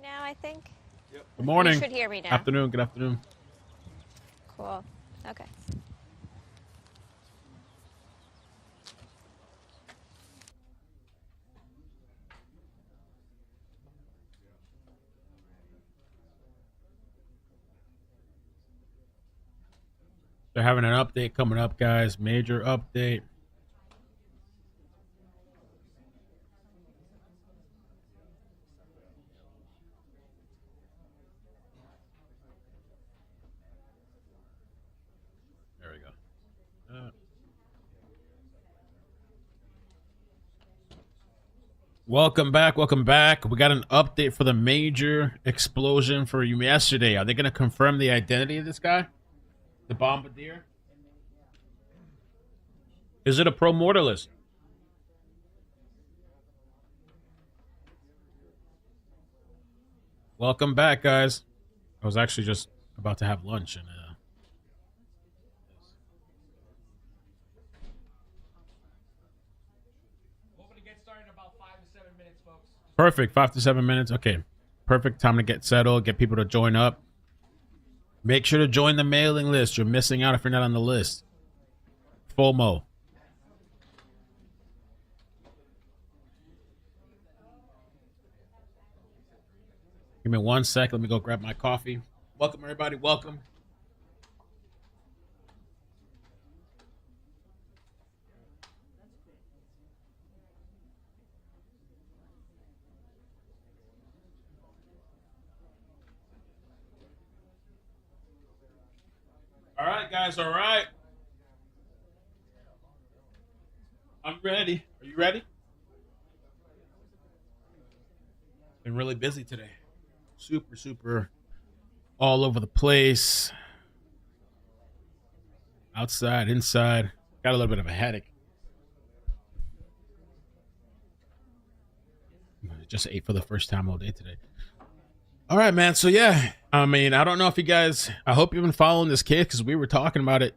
now, I think. Yep. Good morning. You should hear me now. Afternoon. Good afternoon. Cool. Okay. They're having an update coming up, guys. Major update. There we go. Welcome back. Welcome back. We got an update for the major explosion for you yesterday. Are they going to confirm the identity of this guy? The bombardier? Is it a pro-mortalist? Welcome back, guys. I was actually just about to have lunch and hoping to get started in about 5 to 7 minutes, folks. perfect. 5 to 7 minutes. Okay. Perfect time to get settled, get people to join up. Make sure to join the mailing list. You're missing out if you're not on the list. FOMO. Give me 1 sec. Let me go grab my coffee. Welcome, everybody. Welcome. All right, guys. All right. I'm ready. Are you ready? Been really busy today. Super all over the place. Outside, inside. Got a little bit of a headache. Just ate for the first time all day today. All right, man. So yeah, I mean, I don't know if you guys, I hope you've been following this case because we were talking about it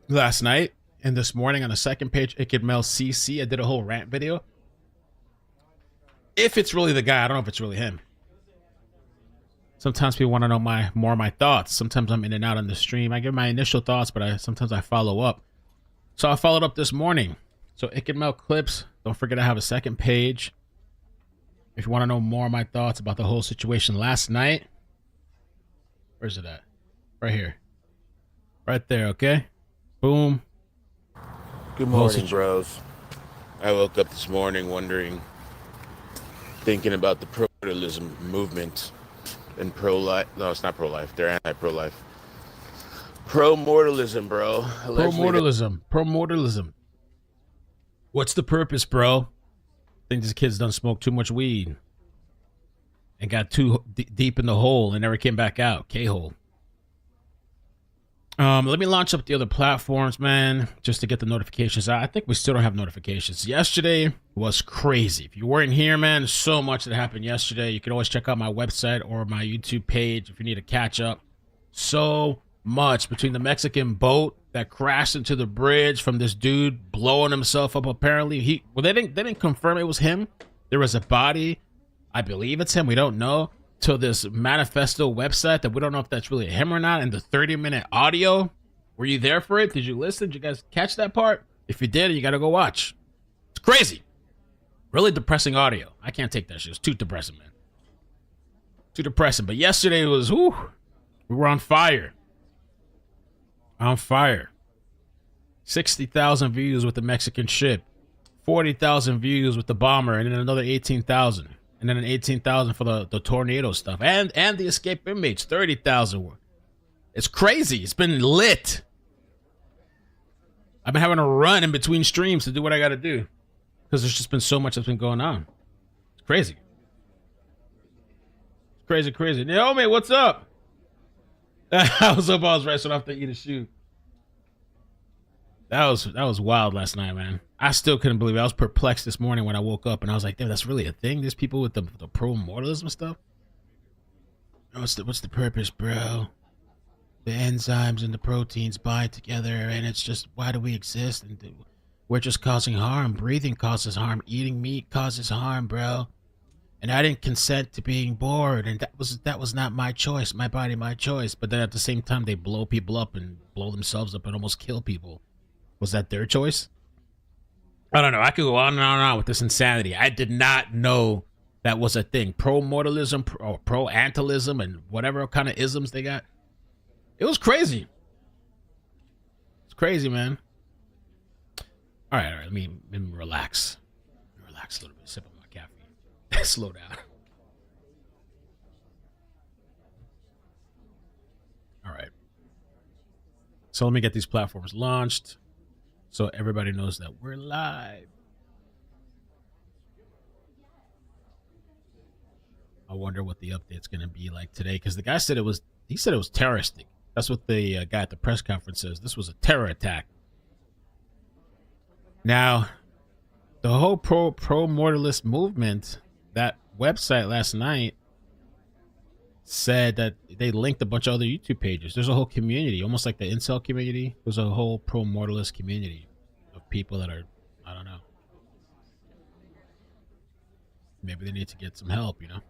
last night and this morning on the second page, Ikidmel CC. I did a whole rant video. If it's really the guy, I don't know if it's really him. Sometimes people want to know more of my thoughts. Sometimes I'm in and out on the stream. I give my initial thoughts, but sometimes I follow up. So I followed up this morning. So Ikidmel clips. Don't forget I have a second page. If you want to know more of my thoughts about the whole situation last night. Where's it at? Right here. Right there, okay? Boom. Good morning, bros. I woke up this morning wondering, thinking about the pro-mortalism movement and pro-life. No, it's not pro-life. They're anti-pro-life. Pro-mortalism, bro. Pro-mortalism. Pro-mortalism. What's the purpose, bro? I think this kid's done smoked too much weed and got too deep in the hole and never came back out. K-hole. Let me launch up the other platforms, man, just to get the notifications out. I think we still don't have notifications. Yesterday was crazy. If you weren't here, man, there's so much that happened yesterday. You can always check out my website or my YouTube page if you need to catch up. So much between the Mexican boat that crashed into the bridge from this dude blowing himself up. Apparently, they didn't confirm it was him. There was a body. I believe it's him. We don't know. To this manifesto website that we don't know if that's really him or not. And the 30-minute audio, were you there for it? Did you listen? Did you guys catch that part? If you did, you got to go watch. It's crazy. Really depressing audio. I can't take that shit. It's too depressing, man. Too depressing. But yesterday was, whew, we were on fire. On fire. 60,000 views with the Mexican ship. 40,000 views with the bomber. And then another 18,000. And then an 18,000 for the tornado stuff. And the escaped inmates, 30,000. It's crazy. It's been lit. I've been having to run in between streams to do what I got to do. Because there's just been so much that's been going on. It's crazy. It's crazy, crazy. Naomi, what's up? I was up, I was racing off to eat a shoe. That was wild last night, man. I still couldn't believe it. I was perplexed this morning when I woke up and I was like, damn, that's really a thing? There's people with the pro-mortalism stuff? What's the purpose, bro? The enzymes and the proteins bind together and it's just, why do we exist? And we're just causing harm. Breathing causes harm. Eating meat causes harm, bro. and I didn't consent to being bored, and that was not my choice, my body, my choice. But then at the same time, they blow people up and blow themselves up and almost kill people. Was that their choice? I don't know. I could go on and on and on with this insanity. I did not know that was a thing. Pro-mortalism or pro-antalism and whatever kind of isms they got. It was crazy. It's crazy, man. All right. Let me relax. Relax a little bit. Sip of my caffeine. Slow down. All right. So let me get these platforms launched so everybody knows that we're live. I wonder what the update's going to be like today, because the guy said it was terroristic. That's what the guy at the press conference says. This was a terror attack. Now, the whole pro-mortalist movement, that website last night said that they linked a bunch of other YouTube pages. There's a whole community, almost like the incel community. There's a whole pro-mortalist community of people that are, I don't know. Maybe they need to get some help, you know?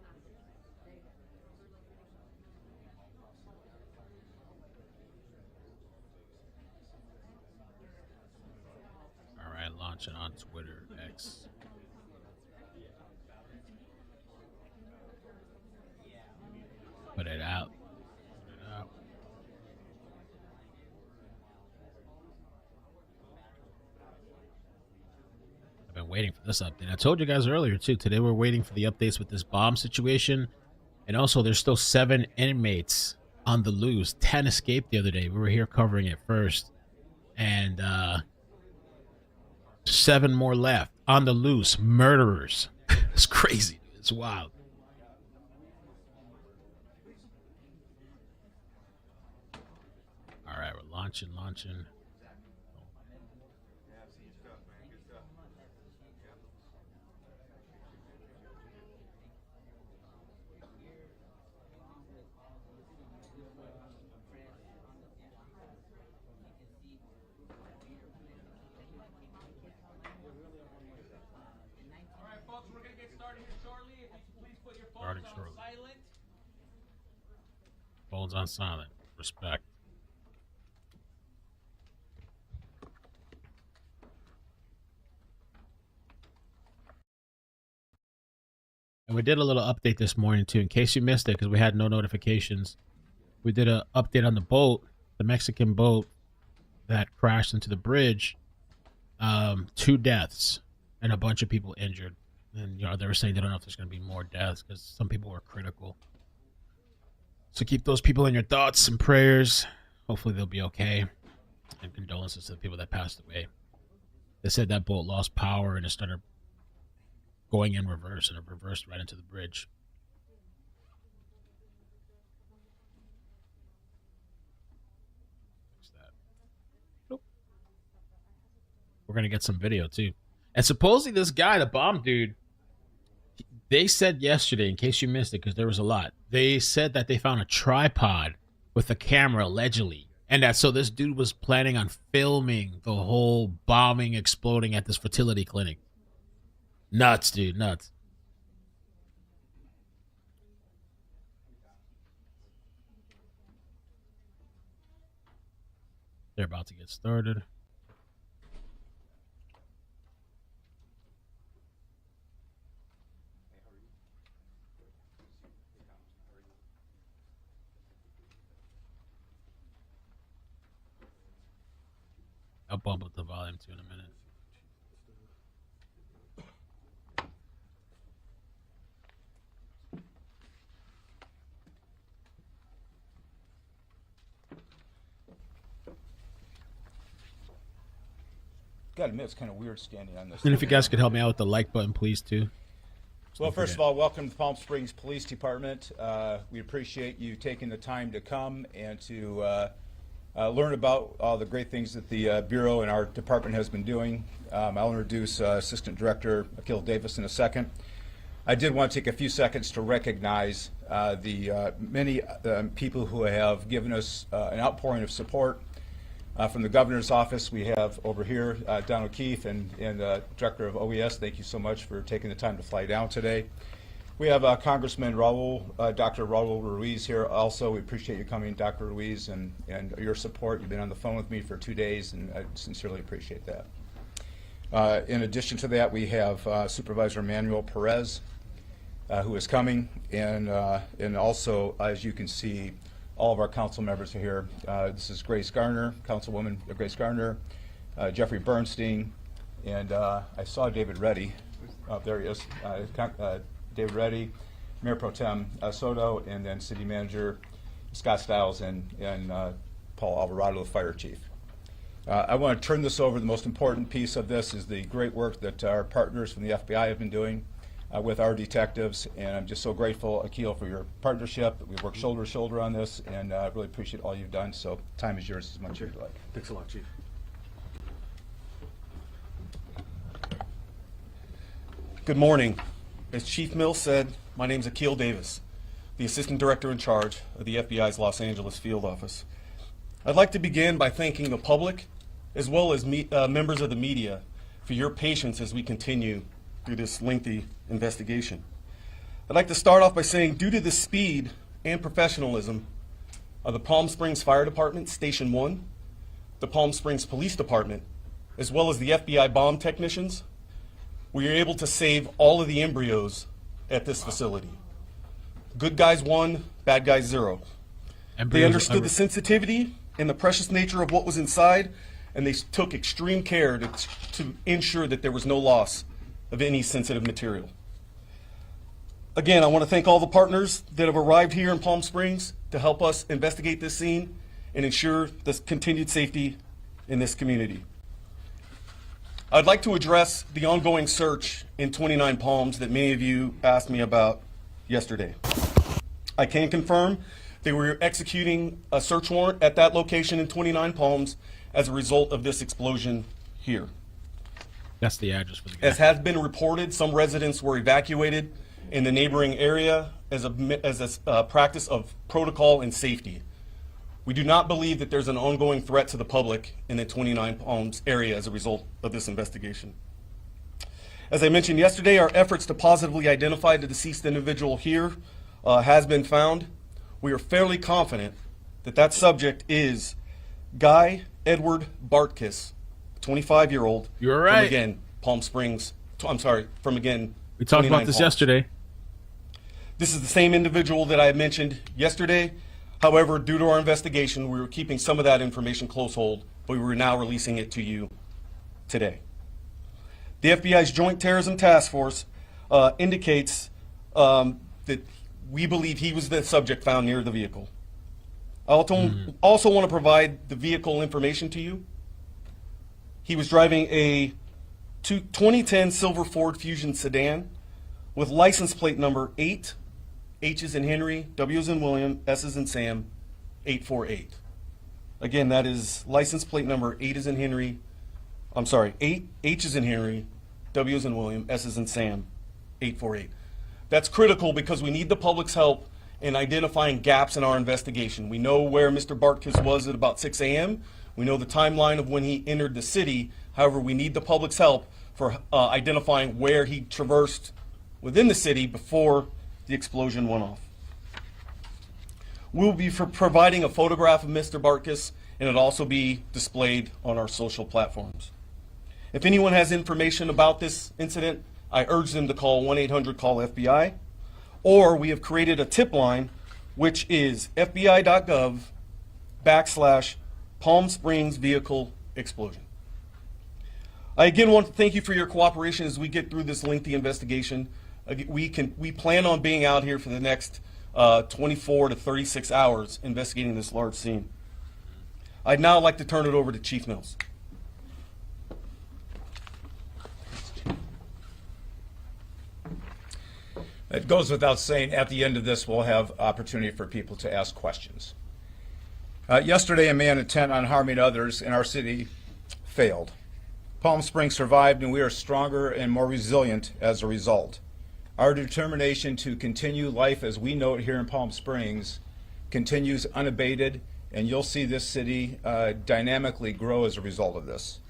All right, launching on Twitter, X. Put it out. I've been waiting for this update. I told you guys earlier, too. Today we're waiting for the updates with this bomb situation. And also, there's still 7 inmates on the loose. 10 escaped the other day. We were here covering it first. And 7 more left on the loose. Murderers. It's crazy. It's wild. All right, we're launching. All right, folks, we're going to get started here shortly. If you could please put your phones on silent. Phones on silent. Respect. And we did a little update this morning, too, in case you missed it, because we had no notifications. We did an update on the boat, the Mexican boat that crashed into the bridge. 2 deaths and a bunch of people injured. And, you know, they were saying they don't know if there's going to be more deaths because some people were critical. So keep those people in your thoughts and prayers. Hopefully they'll be okay. And condolences to the people that passed away. They said that boat lost power and it started going in reverse, and it reversed right into the bridge. Fix that. Nope. We're going to get some video, too. And supposedly this guy, the bomb dude, they said yesterday, in case you missed it, because there was a lot, they said that they found a tripod with a camera, allegedly. And that so this dude was planning on filming the whole bombing, exploding at this fertility clinic. Nuts, dude, nuts. They're about to get started. I'll bump up the volume too in a minute. Gotta admit, it's kind of weird standing on this. And if you guys could help me out with the like button, please, too. Well, first of all, welcome to Palm Springs Police Department. We appreciate you taking the time to come and to learn about all the great things that the Bureau and our department has been doing. I'll introduce Assistant Director Akil Davis in a second. I did want to take a few seconds to recognize the many people who have given us an outpouring of support. From the governor's office, we have over here Don O'Keefe and the director of OES. Thank you so much for taking the time to fly down today. We have Congressman Dr. Raul Ruiz here also. We appreciate you coming, Dr. Ruiz, and your support. You've been on the phone with me for 2 days, and I sincerely appreciate that. In addition to that, we have Supervisor Manuel Perez, who is coming, and also, as you can see, all of our council members are here. This is Grace Garner, Councilwoman Grace Garner, Jeffrey Bernstein, and I saw David Reddy. There he is. David Reddy, Mayor Pro Tem Soto, and then City Manager Scott Stiles and Paul Alvarado, the Fire Chief. I want to turn this over. The most important piece of this is the great work that our partners from the FBI have been doing with our detectives, and I'm just so grateful, Akil, for your partnership. We've worked shoulder to shoulder on this, and I really appreciate all you've done, so time is yours as much as you'd like. Thanks a lot, Chief. Good morning. As Chief Mills said, my name is Akil Davis, the Assistant Director in charge of the FBI's Los Angeles Field Office. I'd like to begin by thanking the public, as well as members of the media, for your patience as we continue through this lengthy investigation. I'd like to start off by saying, due to the speed and professionalism of the Palm Springs Fire Department, Station 1, the Palm Springs Police Department, as well as the FBI bomb technicians, we were able to save all of the embryos at this facility. Good guys won, bad guys zero. They understood the sensitivity and the precious nature of what was inside, and they took extreme care to ensure that there was no loss of any sensitive material. Again, I want to thank all the partners that have arrived here in Palm Springs to help us investigate this scene and ensure the continued safety in this community. I'd like to address the ongoing search in 29 Palms that many of you asked me about yesterday. I can confirm they were executing a search warrant at that location in 29 Palms as a result of this explosion here. That's the address for the guy. As has been reported, some residents were evacuated in the neighboring area as a practice of protocol and safety. We do not believe that there's an ongoing threat to the public in the 29 Palms area as a result of this investigation. As I mentioned yesterday, our efforts to positively identify the deceased individual here has been found. We are fairly confident that that subject is Guy Edward Bartkus, 25-year-old. You were right. From again, Palm Springs. From again. We talked about this Palms. yesterday. This is the same individual that I had mentioned yesterday. However, due to our investigation, we were keeping some of that information close hold, but we were now releasing it to you today. The FBI's Joint Terrorism Task Force indicates that we believe he was the subject found near the vehicle. I also want to provide the vehicle information to you. He was driving a 2010 silver Ford Fusion sedan with license plate number 8, H is in Henry, W is in William, S is in Sam, 848. Again, that is license plate number 8 is in Henry, 8, H is in Henry, W is in William, S is in Sam, 848. That's critical because we need the public's help in identifying gaps in our investigation. We know where Mr. Bartkus was at about 6 a.m. We know the timeline of when he entered the city. However, we need the public's help for identifying where he traversed within the city before the explosion went off. We'll be providing a photograph of Mr. Bartkus, and it'll also be displayed on our social platforms. If anyone has information about this incident, I urge them to call 1-800-CALL-FBI, or we have created a tip line, which is fbi.gov/Palm Springs vehicle explosion. I again want to thank you for your cooperation as we get through this lengthy investigation. We plan on being out here for the next 24 to 36 hours investigating this large scene. I'd now like to turn it over to Chief Mills. It goes without saying, at the end of this, we'll have opportunity for people to ask questions. Yesterday, a man intent on harming others in our city failed. Palm Springs survived, and we are stronger and more resilient as a result. Our determination to continue life as we know it here in Palm Springs continues unabated, and you'll see this city dynamically grow as a result of this.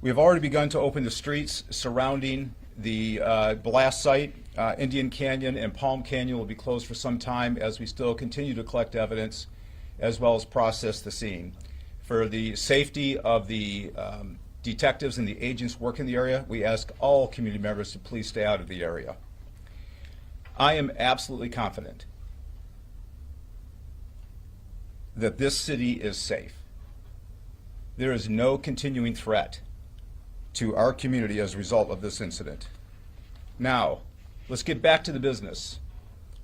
We have already begun to open the streets surrounding The blast site, Indian Canyon and Palm Canyon, will be closed for some time as we still continue to collect evidence as well as process the scene. For the safety of the detectives and the agents working the area, we ask all community members to please stay out of the area. I am absolutely confident that this city is safe. There is no continuing threat to our community as a result of this incident. Now, let's get back to the business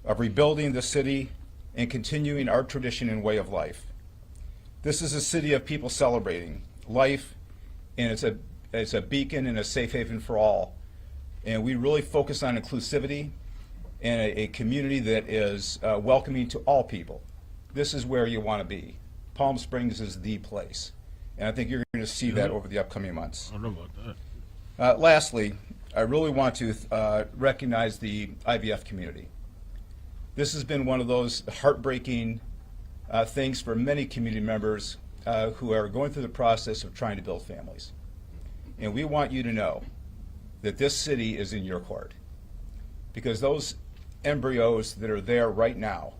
of rebuilding the city and continuing our tradition and way of life. This is a city of people celebrating life, and it's a beacon and a safe haven for all. And we really focus on inclusivity and a community that is welcoming to all people. This is where you want to be. Palm Springs is the place. And I think you're going to see that over the upcoming months. I don't know about that. Lastly, I really want to recognize the IVF community. This has been one of those heartbreaking things for many community members who are going through the process of trying to build families. And we want you to know that this city is in your court, because those embryos that are there right now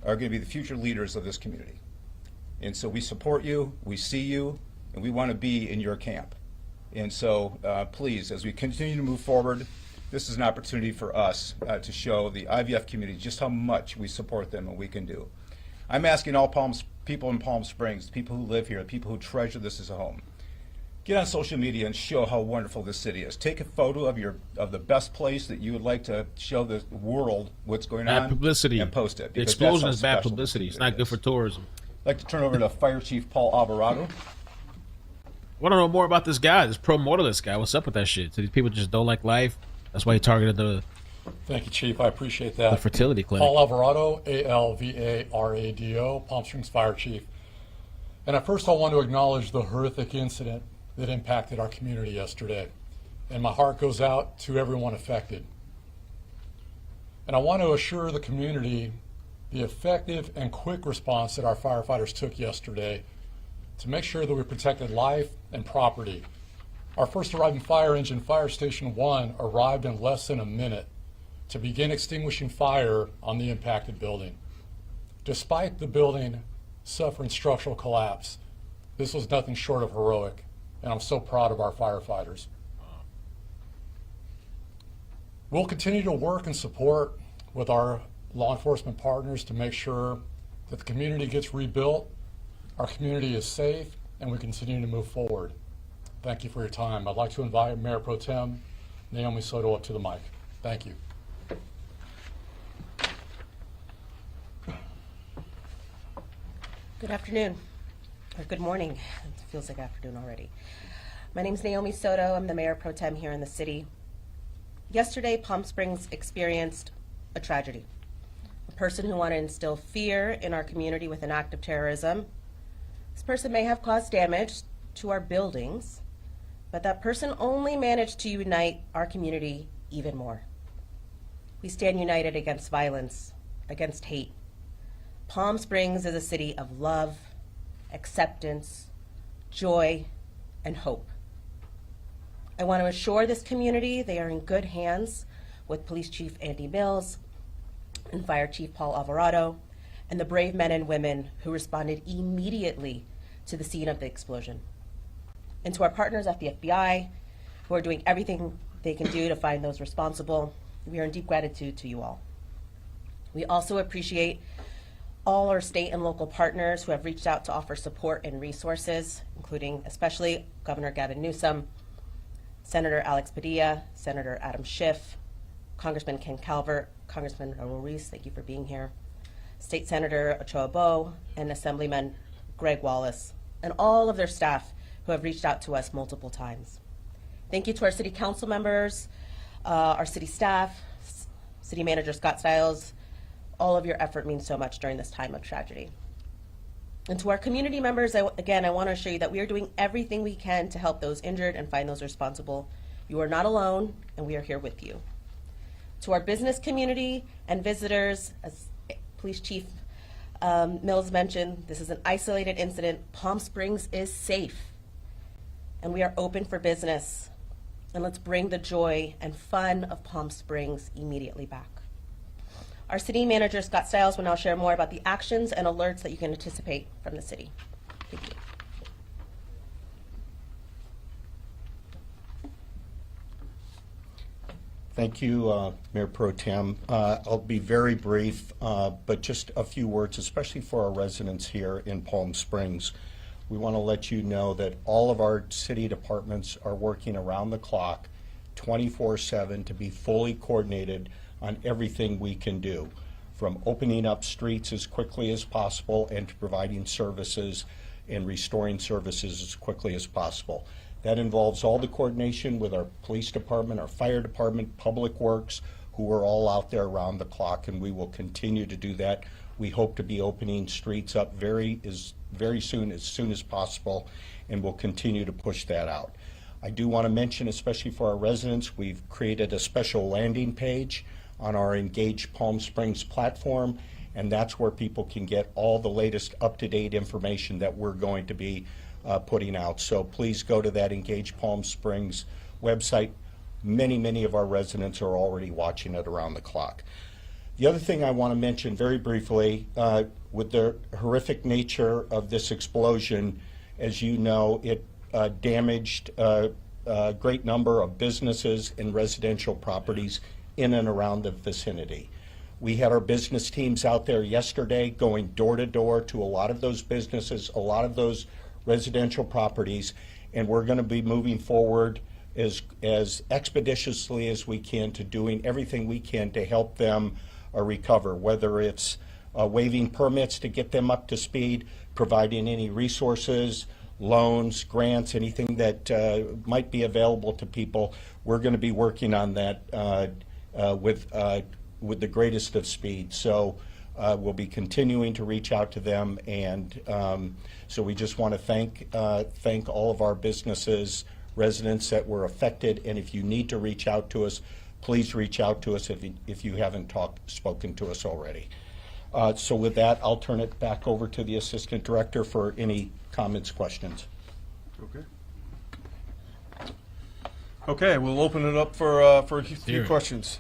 are going to be the future leaders of this community. And so we support you, we see you, and we want to be in your camp. And so please, as we continue to move forward, this is an opportunity for us to show the IVF community just how much we support them and we can do. I'm asking all people in Palm Springs, the people who live here, the people who treasure this as a home, get on social media and show how wonderful this city is. Take a photo of the best place that you would like to show the world what's going on. Bad publicity. And post it. The because explosion that's is how bad special publicity. this It's not community good for is. tourism. I'd like to turn over to Fire Chief Paul Alvarado. I want to know more about this guy, this pro-mortalist guy. What's up with that shit? So these people just don't like life. That's why he targeted the Thank you, Chief. I appreciate that. fertility clinic. Paul Alvarado, Alvarado, Palm Springs Fire Chief. And at first I want to acknowledge the horrific incident that impacted our community yesterday. And my heart goes out to everyone affected. And I want to assure the community the effective and quick response that our firefighters took yesterday to make sure that we protected life and property. Our first arriving fire engine, Fire Station 1, arrived in less than a minute to begin extinguishing fire on the impacted building. Despite the building suffering structural collapse, this was nothing short of heroic, and I'm so proud of our firefighters. We'll continue to work and support with our law enforcement partners to make sure that the community gets rebuilt, our community is safe, and we continue to move forward. Thank you for your time. I'd like to invite Mayor Pro Tem Naomi Soto up to the mic. Thank you. Good afternoon, or good morning. It feels like afternoon already. My name is Naomi Soto. I'm the Mayor Pro Tem here in the city. Yesterday, Palm Springs experienced a tragedy. A person who wanted to instill fear in our community with an act of terrorism. This person may have caused damage to our buildings, but that person only managed to unite our community even more. We stand united against violence, against hate. Palm Springs is a city of love, acceptance, joy, and hope. I want to assure this community they are in good hands with Police Chief Andy Mills and Fire Chief Paul Alvarado and the brave men and women who responded immediately to the scene of the explosion. And to our partners at the FBI, who are doing everything they can do to find those responsible, we are in deep gratitude to you all. We also appreciate all our state and local partners who have reached out to offer support and resources, including especially Governor Gavin Newsom, Senator Alex Padilla, Senator Adam Schiff, Congressman Ken Calvert, Congressman Raul Ruiz, thank you for being here, State Senator Ochoa Bo, and Assemblyman Greg Wallace, and all of their staff who have reached out to us multiple times. Thank you to our city council members, our city staff, City Manager Scott Stiles. All of your effort means so much during this time of tragedy. And to our community members, again, I want to assure you that we are doing everything we can to help those injured and find those responsible. You are not alone, and we are here with you. To our business community and visitors, as Police Chief Mills mentioned, this is an isolated incident. Palm Springs is safe, and we are open for business. and let's bring the joy and fun of Palm Springs immediately back. Our city manager, Scott Stiles, will now share more about the actions and alerts that you can anticipate from the city. Thank you. Thank you, Mayor Pro Tem. I'll be very brief, but just a few words, especially for our residents here in Palm Springs. We want to let you know that all of our city departments are working around the clock, 24/7, to be fully coordinated on everything we can do, from opening up streets as quickly as possible and to providing services and restoring services as quickly as possible. That involves all the coordination with our police department, our fire department, public works, who are all out there around the clock, and we will continue to do that. We hope to be opening streets up very soon as possible, and we'll continue to push that out. I do want to mention, especially for our residents, we've created a special landing page on our Engage Palm Springs platform, and that's where people can get all the latest up-to-date information that we're going to be putting out. So please go to that Engage Palm Springs website. Many of our residents are already watching it around the clock. The other thing I want to mention very briefly, with the horrific nature of this explosion, as you know, it damaged a great number of businesses and residential properties in and around the vicinity. We had our business teams out there yesterday going door to door to a lot of those businesses, a lot of those residential properties, and we're going to be moving forward as expeditiously as we can to doing everything we can to help them recover, whether it's waiving permits to get them up to speed, providing any resources, loans, grants, anything that might be available to people. We're going to be working on that with the greatest of speed. So we'll be continuing to reach out to them, and so we just want to thank all of our businesses, residents that were affected, and if you need to reach out to us, please reach out to us if you haven't spoken to us already. So with that, I'll turn it back over to the Assistant Director for any comments, questions. Okay, we'll open it up for a few questions.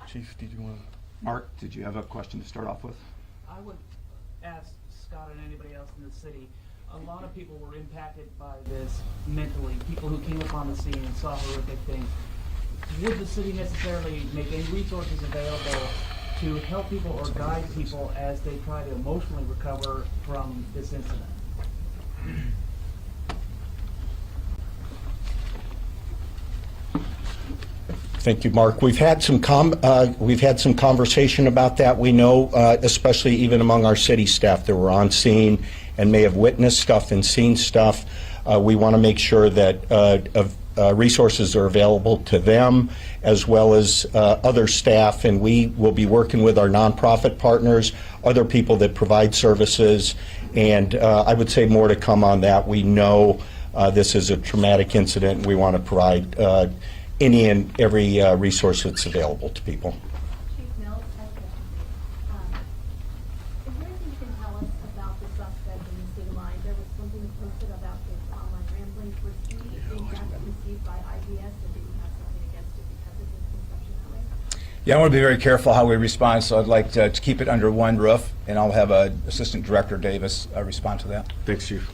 Chief, did you want to? Mark, did you have a question to start off with? I would ask Scott and anybody else in the city, a lot of people were impacted by this mentally, people who came upon the scene and saw horrific things. Would the city necessarily make any resources available to help people or guide people as they try to emotionally recover from this incident? Thank you, Mark. We've had some conversation about that. We know, especially even among our city staff that were on scene and may have witnessed stuff and seen stuff. We want to make sure that resources are available to them as well as other staff, and we will be working with our nonprofit partners, other people that provide services, and I would say more to come on that. We know this is a traumatic incident, and we want to provide any and every resource that's available to people. Chief Mills, I have a question. Is there anything you can tell us about the suspect in the state line? There was something posted about his online rambling. Was he injected received by IVF, and did he have something against it because of his conception that way? Yeah, I want to be very careful how we respond, so I'd like to keep it under one roof, and I'll have Assistant Director Davis respond to that. Thanks, Chief.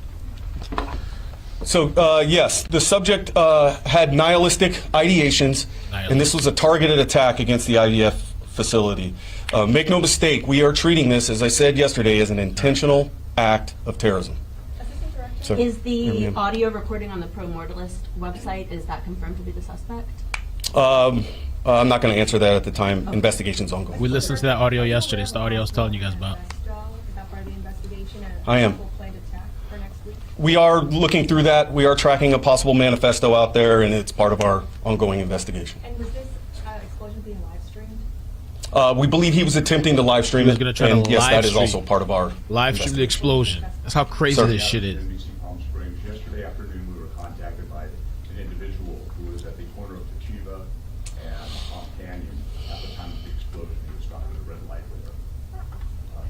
So, yes, the subject had nihilistic ideations, and this was a targeted attack against the IVF facility. Make no mistake, we are treating this, as I said yesterday, as an intentional act of terrorism. So, is the audio recording on the Pro-mortalist website, is that confirmed to be the suspect? I'm not going to answer that at the time. Okay. Investigation's ongoing. We listened to that audio yesterday. It's the audio I was telling you guys about. Is that part of the investigation? I am. Planned attack for next week? We are looking through that. We are tracking a possible manifesto out there, and it's part of our ongoing investigation. And was this explosion being live streamed? We believe he was attempting to live stream it, He was going to try to yes, live that is stream. also part of our Live stream the explosion. That's how crazy Sir. this shit is. Palm Springs. Yesterday afternoon, we were contacted by an individual who was at the corner of Tachiva and Palm Canyon at the time of the explosion. He was stopped at a red light with her.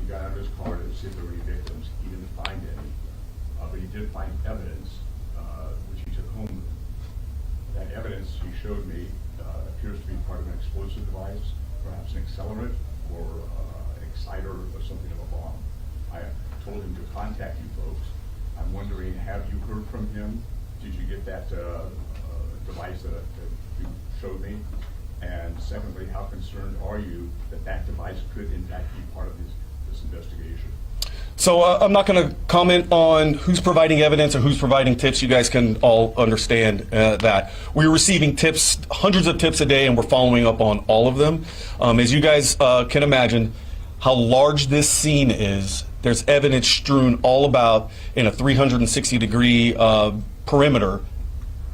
He got out of his car to see if there were any victims. He didn't find any, but he did find evidence, which he took home with him. that evidence he showed me appears to be part of an explosive device, perhaps an accelerant or an exciter or something of a bomb. I told him to contact you folks. I'm wondering, have you heard from him? Did you get that device that you showed me? And secondly, how concerned are you that that device could in fact be part of this investigation? So I'm not going to comment on who's providing evidence or who's providing tips. You guys can all understand that. We're receiving tips, hundreds of tips a day, and we're following up on all of them. As you guys can imagine how large this scene is, there's evidence strewn all about in a 360-degree perimeter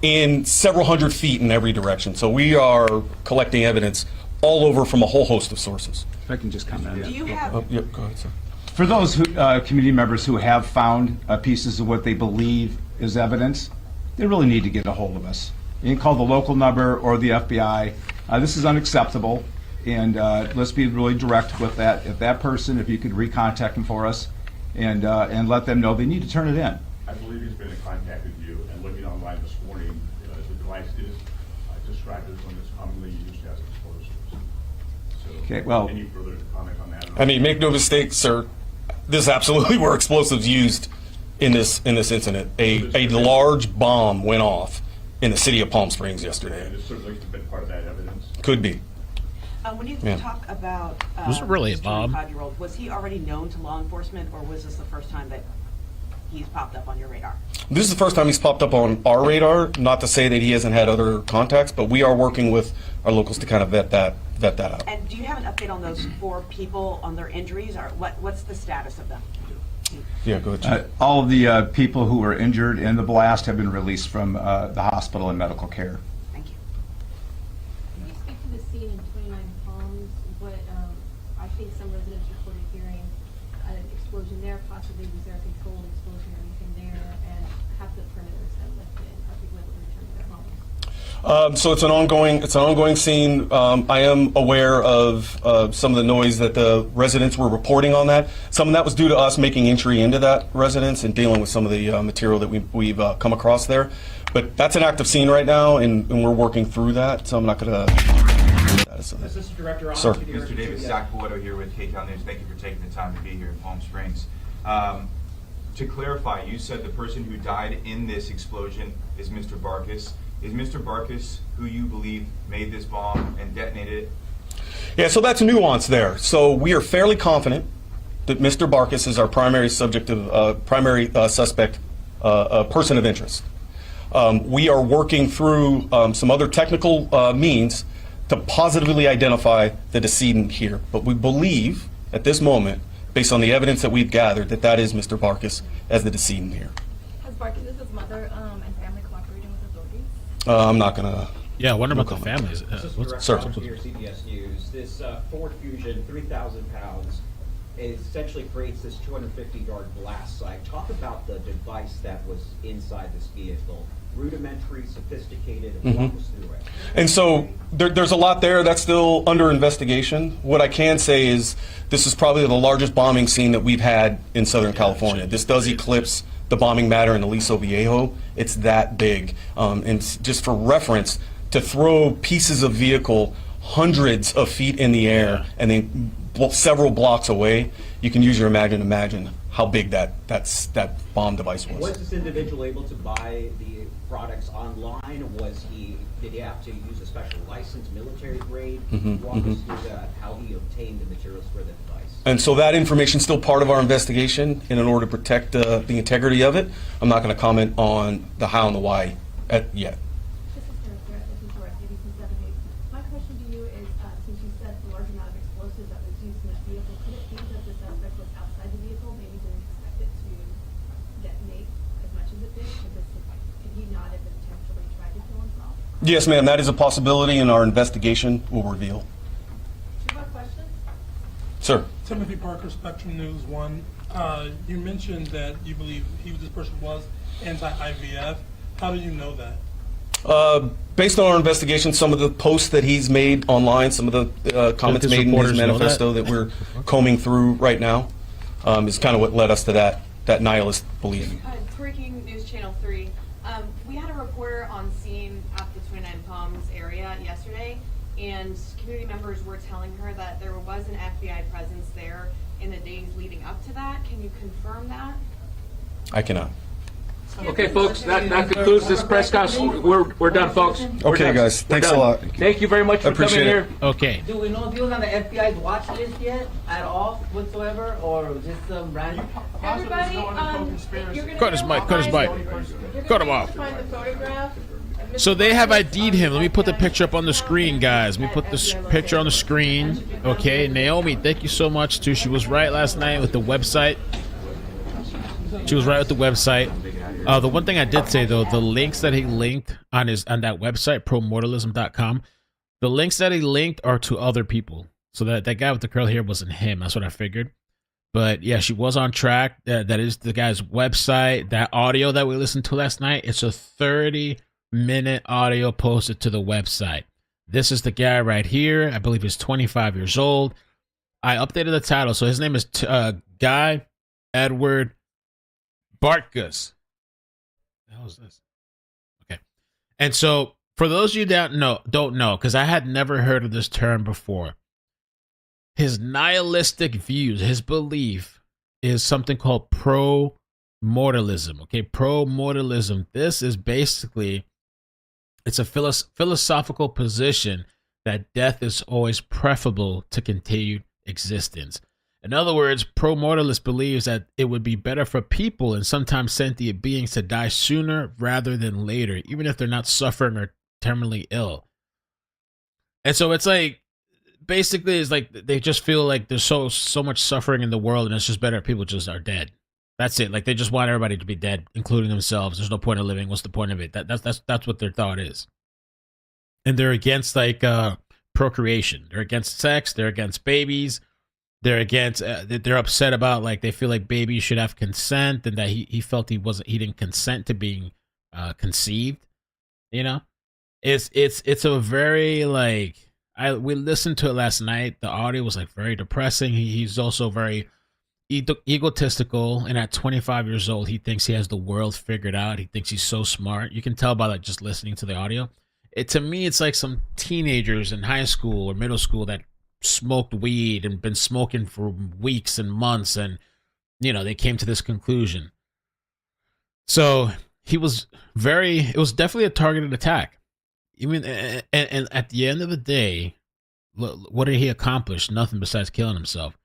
in several hundred feet in every direction. So we are collecting evidence all over from a whole host of sources. If I can just comment. Do you have Yep, go ahead, sir. For those who, community members who have found pieces of what they believe is evidence, they really need to get a hold of us. You can call the local number or the FBI. This is unacceptable, and let's be really direct with that. If that person, if you could recontact them for us and let them know they need to turn it in. I believe he's been in contact with you, and looking online this morning, the device is described as one that's commonly used as explosives. So, Okay, well, any further comment on that? I mean, make no mistake, sir, this absolutely were explosives used in this incident. A large bomb went off in the city of Palm Springs yesterday. And it's certainly been part of that evidence. Could be. when you Yeah. talk about Was it really a this bomb? 25-year-old, was he already known to law enforcement, or was this the first time that he's popped up on your radar? This is the first time he's popped up on our radar. Not to say that he hasn't had other contacts, but we are working with our locals to kind of vet that out. And do you have an update on those 4 people, on their injuries, or what's the status of them? Yeah, go ahead. all of the people who were injured in the blast have been released from the hospital and medical care. Thank you. Can you speak to the scene in 29 Palms? What I think some residents reported hearing an explosion there, possibly was there a controlled explosion or anything there, and have the perimeters been lifted? Are people able to return to their homes? So it's an ongoing scene. I am aware of some of the noise that the residents were reporting on that. Some of that was due to us making entry into that residence and dealing with some of the material that we've come across there. But that's an active scene right now, and we're working through that. So I'm not going to. Assistant Director, Sir. Mr. Davis, Zach Boedo here with K-Town News. Thank you for taking the time to be here in Palm Springs. To clarify, you said the person who died in this explosion is Mr. Bartkus. Is Mr. Bartkus who you believe made this bomb and detonated it? Yeah, so that's nuance there. So we are fairly confident that Mr. Bartkus is our primary subject of suspect, person of interest. We are working through some other technical means to positively identify the decedent here, but we believe at this moment, based on the evidence that we've gathered, that that is Mr. Bartkus as the decedent here. Has Bartkus' mother and family cooperating with authorities? I'm not gonna. Yeah, I wonder about the families. Sir. Here, CBS News. This Ford Fusion, 3,000 pounds, essentially creates this 250-yard blast site. Talk about the device that was inside this vehicle. Rudimentary, sophisticated, and walk us through it. And so there's a lot there that's still under investigation. What I can say is this is probably the largest bombing scene that we've had in Southern California. This does eclipse the bombing matter in Aliso Viejo. It's that big. And just for reference, to throw pieces of vehicle hundreds of feet in the air and then several blocks away, you can use your imagine how big that bomb device was. Was this individual able to buy the products online? Did he have to use a special license, military grade? Walk us through how he obtained the materials for the device. And so that information is still part of our investigation, and in order to protect the integrity of it, I'm not going to comment on the how and the why yet. My question to you is, since you said the large amount of explosives that was used in this vehicle, could it be that the suspect was outside the vehicle, maybe didn't expect it to detonate as much as it did? Could he not have intentionally tried to kill himself? Yes, ma'am, that is a possibility, and our investigation will reveal. Two more questions? Sir. Timothy Parker, Spectrum News 1. You mentioned that you believe this person was anti-IVF. How do you know that? Based on our investigation, some of the posts that he's made online, some of the comments made in his manifesto that we're combing through right now, is kind of what led us to that nihilist belief. Breaking News Channel 3. We had a reporter on scene at the 29 Palms area yesterday, and community members were telling her that there was an FBI presence there in the days leading up to that. Can you confirm that? I cannot. Okay, folks, that concludes this press conference. We're done, folks. We're Okay, done. guys. We're Thanks a done. lot. Thank you very much for coming Appreciate here. it. Okay. Do we know if he was on the FBI's watch list yet at all whatsoever, or just some random? Everybody, you're gonna Cut his mic. Cut his mic. Cut him off. find the photograph. So they have ID'd him. Let me put the picture up on the screen, guys. Let me put this picture on the screen. Okay, Naomi, thank you so much, too. She was right last night with the website. She was right with the website. The one thing I did say, though, the links that he linked on that website, pro-mortalism.com, the links that he linked are to other people. So that guy with the curly hair wasn't him. That's what I figured. But yeah, she was on track. That is the guy's website. That audio that we listened to last night, it's a 30-minute audio posted to the website. This is the guy right here. I believe he's 25 years old. I updated the title. So his name is Guy Edward Bartkus. What the hell is this? Okay. And so for those of you that don't know, because I had never heard of this term before, his nihilistic views, his belief is something called pro-mortalism. Okay, pro-mortalism. This is basically, it's a philosophical position that death is always preferable to continued existence. In other words, pro-mortalist believes that it would be better for people and sometimes sentient beings to die sooner rather than later, even if they're not suffering or terminally ill. And so it's like, basically, it's like they just feel like there's so much suffering in the world, and it's just better if people just are dead. That's it. Like they just want everybody to be dead, including themselves. There's no point of living. What's the point of it? That's what their thought is. And they're against like procreation. They're against sex. They're against babies. They're against. They're upset about like they feel like babies should have consent, and that he felt he didn't consent to being conceived. You know, it's a very like. We listened to it last night. The audio was like very depressing. He's also very egotistical, and at 25 years old, he thinks he has the world figured out. He thinks he's so smart. You can tell by like just listening to the audio. To me, it's like some teenagers in high school or middle school that smoked weed and been smoking for weeks and months, and they came to this conclusion. So it was definitely a targeted attack. Even and at the end of the day, what did he accomplish? Nothing besides killing himself.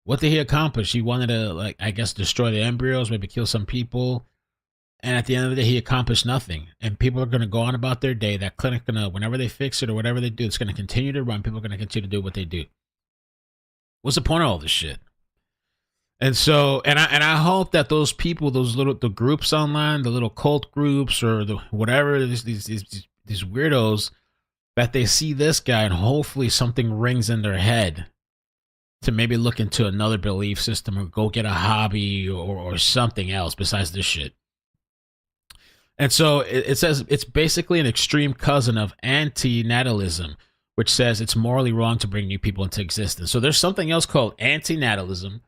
What did he accomplish? He wanted to, like, I guess, destroy the embryos, maybe kill some people. And at the end of the day, he accomplished nothing. And people are going to go on about their day. That clinic gonna, whenever they fix it or whatever they do, it's going to continue to run. People are going to continue to do what they do. What's the point of all this shit? And so, and I hope that those people, the groups online, the little cult groups or the whatever, these weirdos, that they see this guy and hopefully something rings in their head to maybe look into another belief system or go get a hobby or something else besides this shit. And so it says it's basically an extreme cousin of antinatalism, which says it's morally wrong to bring new people into existence. So there's something else called antinatalism,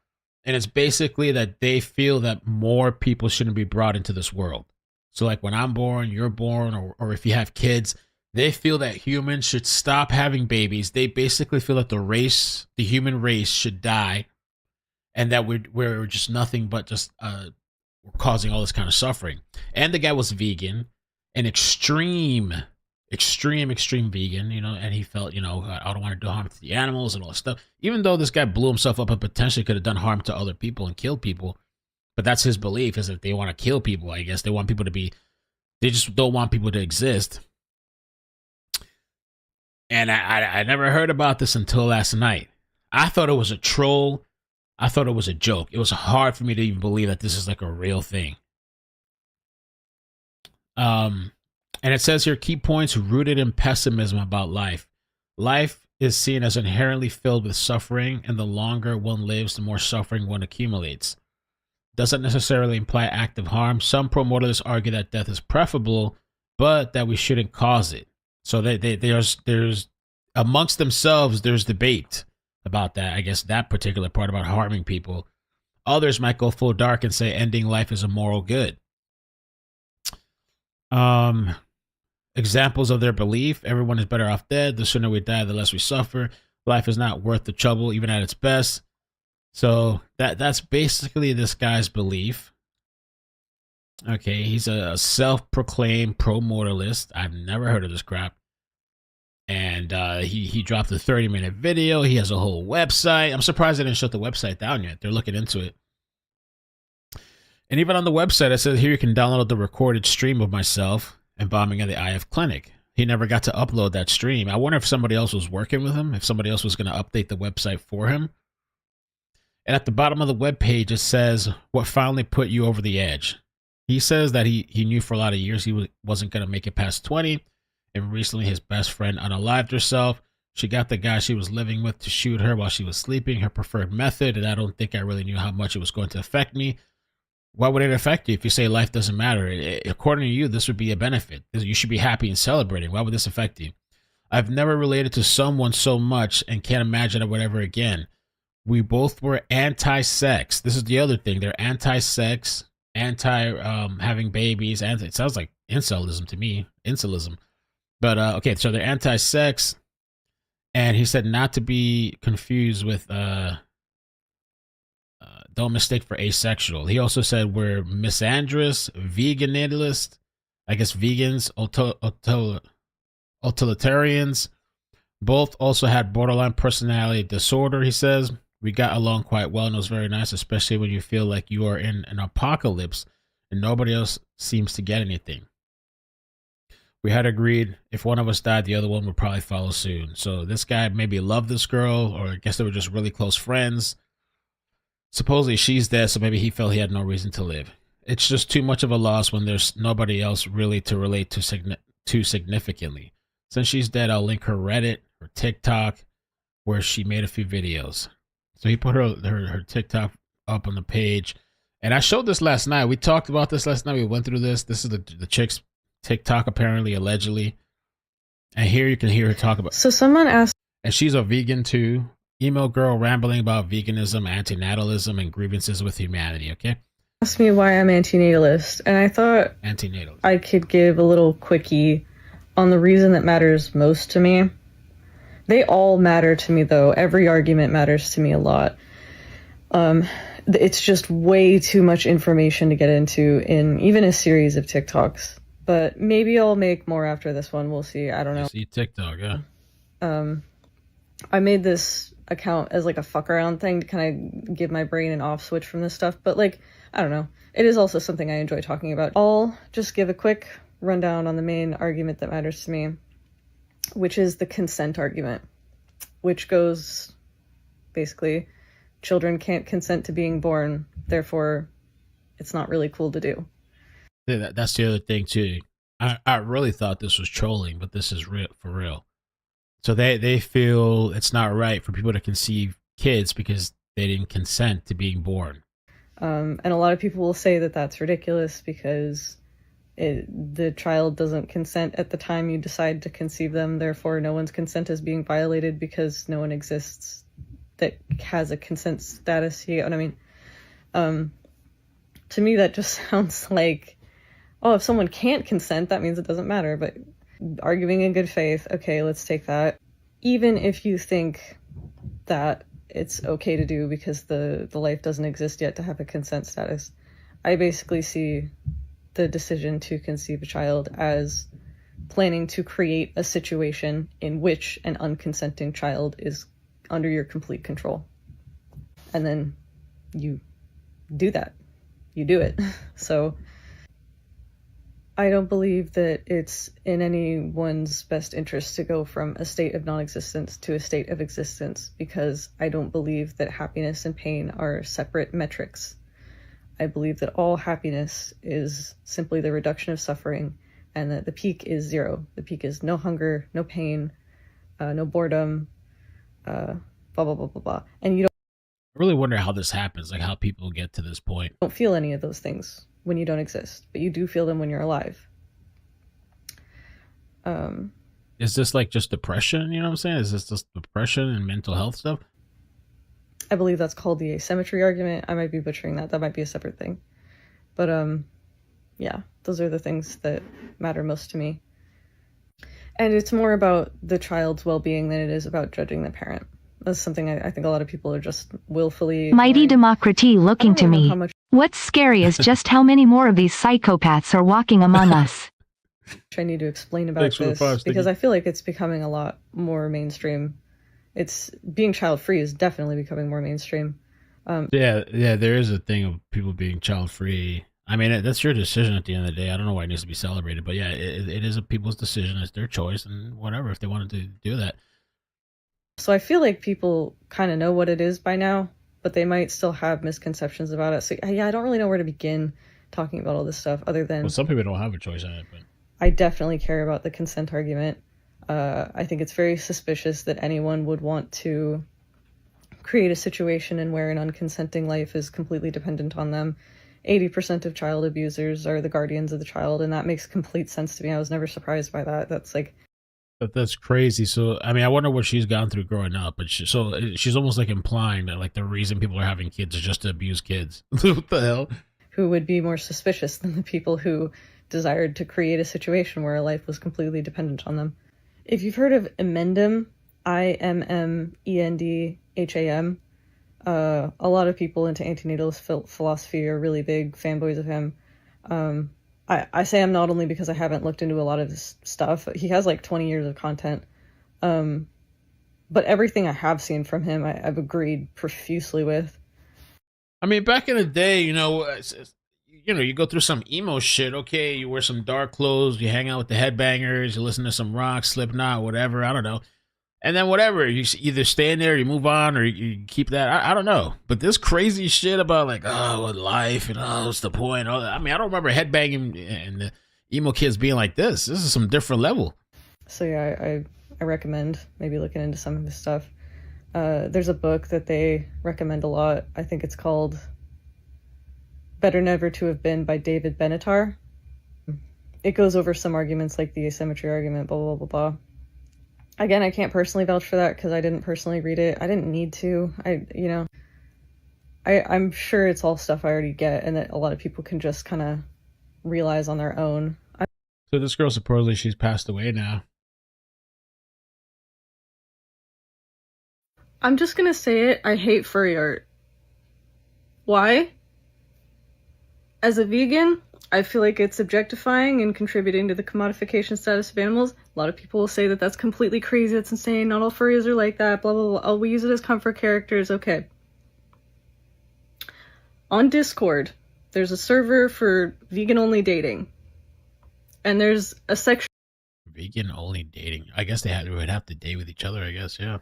and it's basically that they feel that more people shouldn't be brought into this world. So like when I'm born, you're born, or if you have kids, they feel that humans should stop having babies. They basically feel that the human race should die, and that we're just nothing but just we're causing all this kind of suffering. And the guy was vegan, an extreme vegan, and he felt, I don't want to do harm to the animals and all this stuff. Even though this guy blew himself up and potentially could have done harm to other people and killed people. But that's his belief, is that they want to kill people, I guess. They just don't want people to exist. And I never heard about this until last night. I thought it was a troll. I thought it was a joke. It was hard for me to even believe that this is like a real thing. And it says here, key points rooted in pessimism about life. Life is seen as inherently filled with suffering, and the longer one lives, the more suffering one accumulates. Doesn't necessarily imply active harm. Some pro-mortalists argue that death is preferable, but that we shouldn't cause it. So there's amongst themselves, there's debate about that. I guess that particular part about harming people. Others might go full dark and say ending life is a moral good. Examples of their belief: everyone is better off dead. The sooner we die, the less we suffer. Life is not worth the trouble, even at its best. So that's basically this guy's belief. Okay, he's a self-proclaimed pro-mortalist. I've never heard of this crap. And he dropped a 30-minute video. He has a whole website. I'm surprised they didn't shut the website down yet. They're looking into it. And even on the website, it says here you can download the recorded stream of myself embalming at the IVF clinic. He never got to upload that stream. I wonder if somebody else was working with him, if somebody else was going to update the website for him. And at the bottom of the webpage, it says, what finally put you over the edge? He says that he knew for a lot of years he wasn't going to make it past 20. And recently his best friend unalived herself. She got the guy she was living with to shoot her while she was sleeping, her preferred method. And I don't think I really knew how much it was going to affect me. Why would it affect you if you say life doesn't matter? According to you, this would be a benefit. You should be happy and celebrating. Why would this affect you? I've never related to someone so much and can't imagine I would ever again. We both were anti-sex. This is the other thing. They're anti-sex, having babies. And it sounds like incelism to me. Incelism. But, okay, so they're anti-sex. And he said not to be confused with... don't mistake for asexual. He also said we're misandrous, veganalist, I guess vegans, utilitarians. Both also had borderline personality disorder, he says. We got along quite well and it was very nice, especially when you feel like you are in an apocalypse and nobody else seems to get anything. We had agreed if one of us died, the other one would probably follow soon. So this guy maybe loved this girl, or I guess they were just really close friends. Supposedly she's dead, so maybe he felt he had no reason to live. It's just too much of a loss when there's nobody else really to relate to significantly. Since she's dead, I'll link her Reddit, her TikTok, where she made a few videos. So he put her TikTok up on the page. And I showed this last night. We talked about this last night. We went through this. This is the chick's TikTok, apparently, allegedly. And here you can hear her talk about... So someone asked... And she's a vegan too. Emo girl rambling about veganism, antinatalism, and grievances with humanity, okay? Asked me why I'm antinatalist, and I thought I could give a little quickie on the reason that matters most to me. They all matter to me, though. Every argument matters to me a lot. It's just way too much information to get into in even a series of TikToks. But maybe I'll make more after this one. We'll see. I don't know. See TikTok, yeah. I made this account as like a fuck around thing to kind of give my brain an off switch from this stuff, but like, I don't know. It is also something I enjoy talking about. I'll just give a quick rundown on the main argument that matters to me, which is the consent argument, which goes basically, children can't consent to being born, therefore it's not really cool to do. Yeah, that's the other thing too. I really thought this was trolling, but this is real, for real. So they feel it's not right for people to conceive kids because they didn't consent to being born. And a lot of people will say that that's ridiculous because the child doesn't consent at the time you decide to conceive them. Therefore, no one's consent is being violated because no one exists that has a consent status. You know what I mean? To me, that just sounds like, oh, if someone can't consent, that means it doesn't matter. But arguing in good faith, okay, let's take that. Even if you think that it's okay to do because the life doesn't exist yet to have a consent status, I basically see the decision to conceive a child as planning to create a situation in which an unconsenting child is under your complete control. And then you do that. You do it. So I don't believe that it's in anyone's best interest to go from a state of non-existence to a state of existence, because I don't believe that happiness and pain are separate metrics. I believe that all happiness is simply the reduction of suffering, and that the peak is zero. The peak is no hunger, no pain, no boredom, blah, blah, blah, blah, blah. And you don't I really wonder how this happens, like how people get to this point. don't feel any of those things when you don't exist, but you do feel them when you're alive. Is this like just depression? You know what I'm saying? Is this just depression and mental health stuff? I believe that's called the asymmetry argument. I might be butchering that. That might be a separate thing. But yeah, those are the things that matter most to me. And it's more about the child's well-being than it is about judging the parent. That's something I think a lot of people are just willfully... Mighty democracy looking to me. What's scary is just how many more of these psychopaths are walking among us. I need to explain about this because I feel like it's becoming a lot more mainstream. It's being child-free is definitely becoming more mainstream. Yeah, there is a thing of people being child-free. I mean, that's your decision at the end of the day. I don't know why it needs to be celebrated, but yeah, it is a people's decision. It's their choice, and whatever, if they wanted to do that. So I feel like people kind of know what it is by now, but they might still have misconceptions about it. So yeah, I don't really know where to begin talking about all this stuff other than... Well, some people don't have a choice in it, but... I definitely care about the consent argument. I think it's very suspicious that anyone would want to create a situation in where an unconsenting life is completely dependent on them. 80% of child abusers are the guardians of the child, and that makes complete sense to me. I was never surprised by that. That's like... But that's crazy. So, I mean, I wonder what she's gone through growing up. But she's almost like implying that like the reason people are having kids is just to abuse kids. What the hell? Who would be more suspicious than the people who desired to create a situation where a life was completely dependent on them. If you've heard of Emendham, Immendham, a lot of people into antinatalist philosophy are really big fanboys of him. I say I'm not only because I haven't looked into a lot of this stuff. He has like 20 years of content. But everything I have seen from him, I've agreed profusely with. I mean, back in the day, you know, you go through some emo shit. Okay, you wear some dark clothes, you hang out with the headbangers, you listen to some rock, Slipknot, whatever. I don't know. And then whatever, you either stay in there, you move on, or you keep that. I don't know. But this crazy shit about like, oh, what life and oh, what's the point? Oh, I mean, I don't remember headbanging and the emo kids being like this. This is some different level. So yeah, I recommend maybe looking into some of this stuff. There's a book that they recommend a lot. I think it's called Better Never to Have Been by David Benatar. It goes over some arguments like the asymmetry argument, blah, blah, blah, blah. Again, I can't personally vouch for that because I didn't personally read it. I didn't need to. I'm sure it's all stuff I already get and that a lot of people can just kind of realize on their own. So this girl, supposedly she's passed away now. I'm just going to say it. I hate furry art. Why? As a vegan, I feel like it's objectifying and contributing to the commodification status of animals. A lot of people will say that that's completely crazy, that's insane, not all furries are like that, blah, blah, blah. Oh, we use it as comfort characters, okay. On Discord, there's a server for vegan-only dating. And there's a section... Vegan-only dating? I guess they would have to date with each other, I guess, yeah.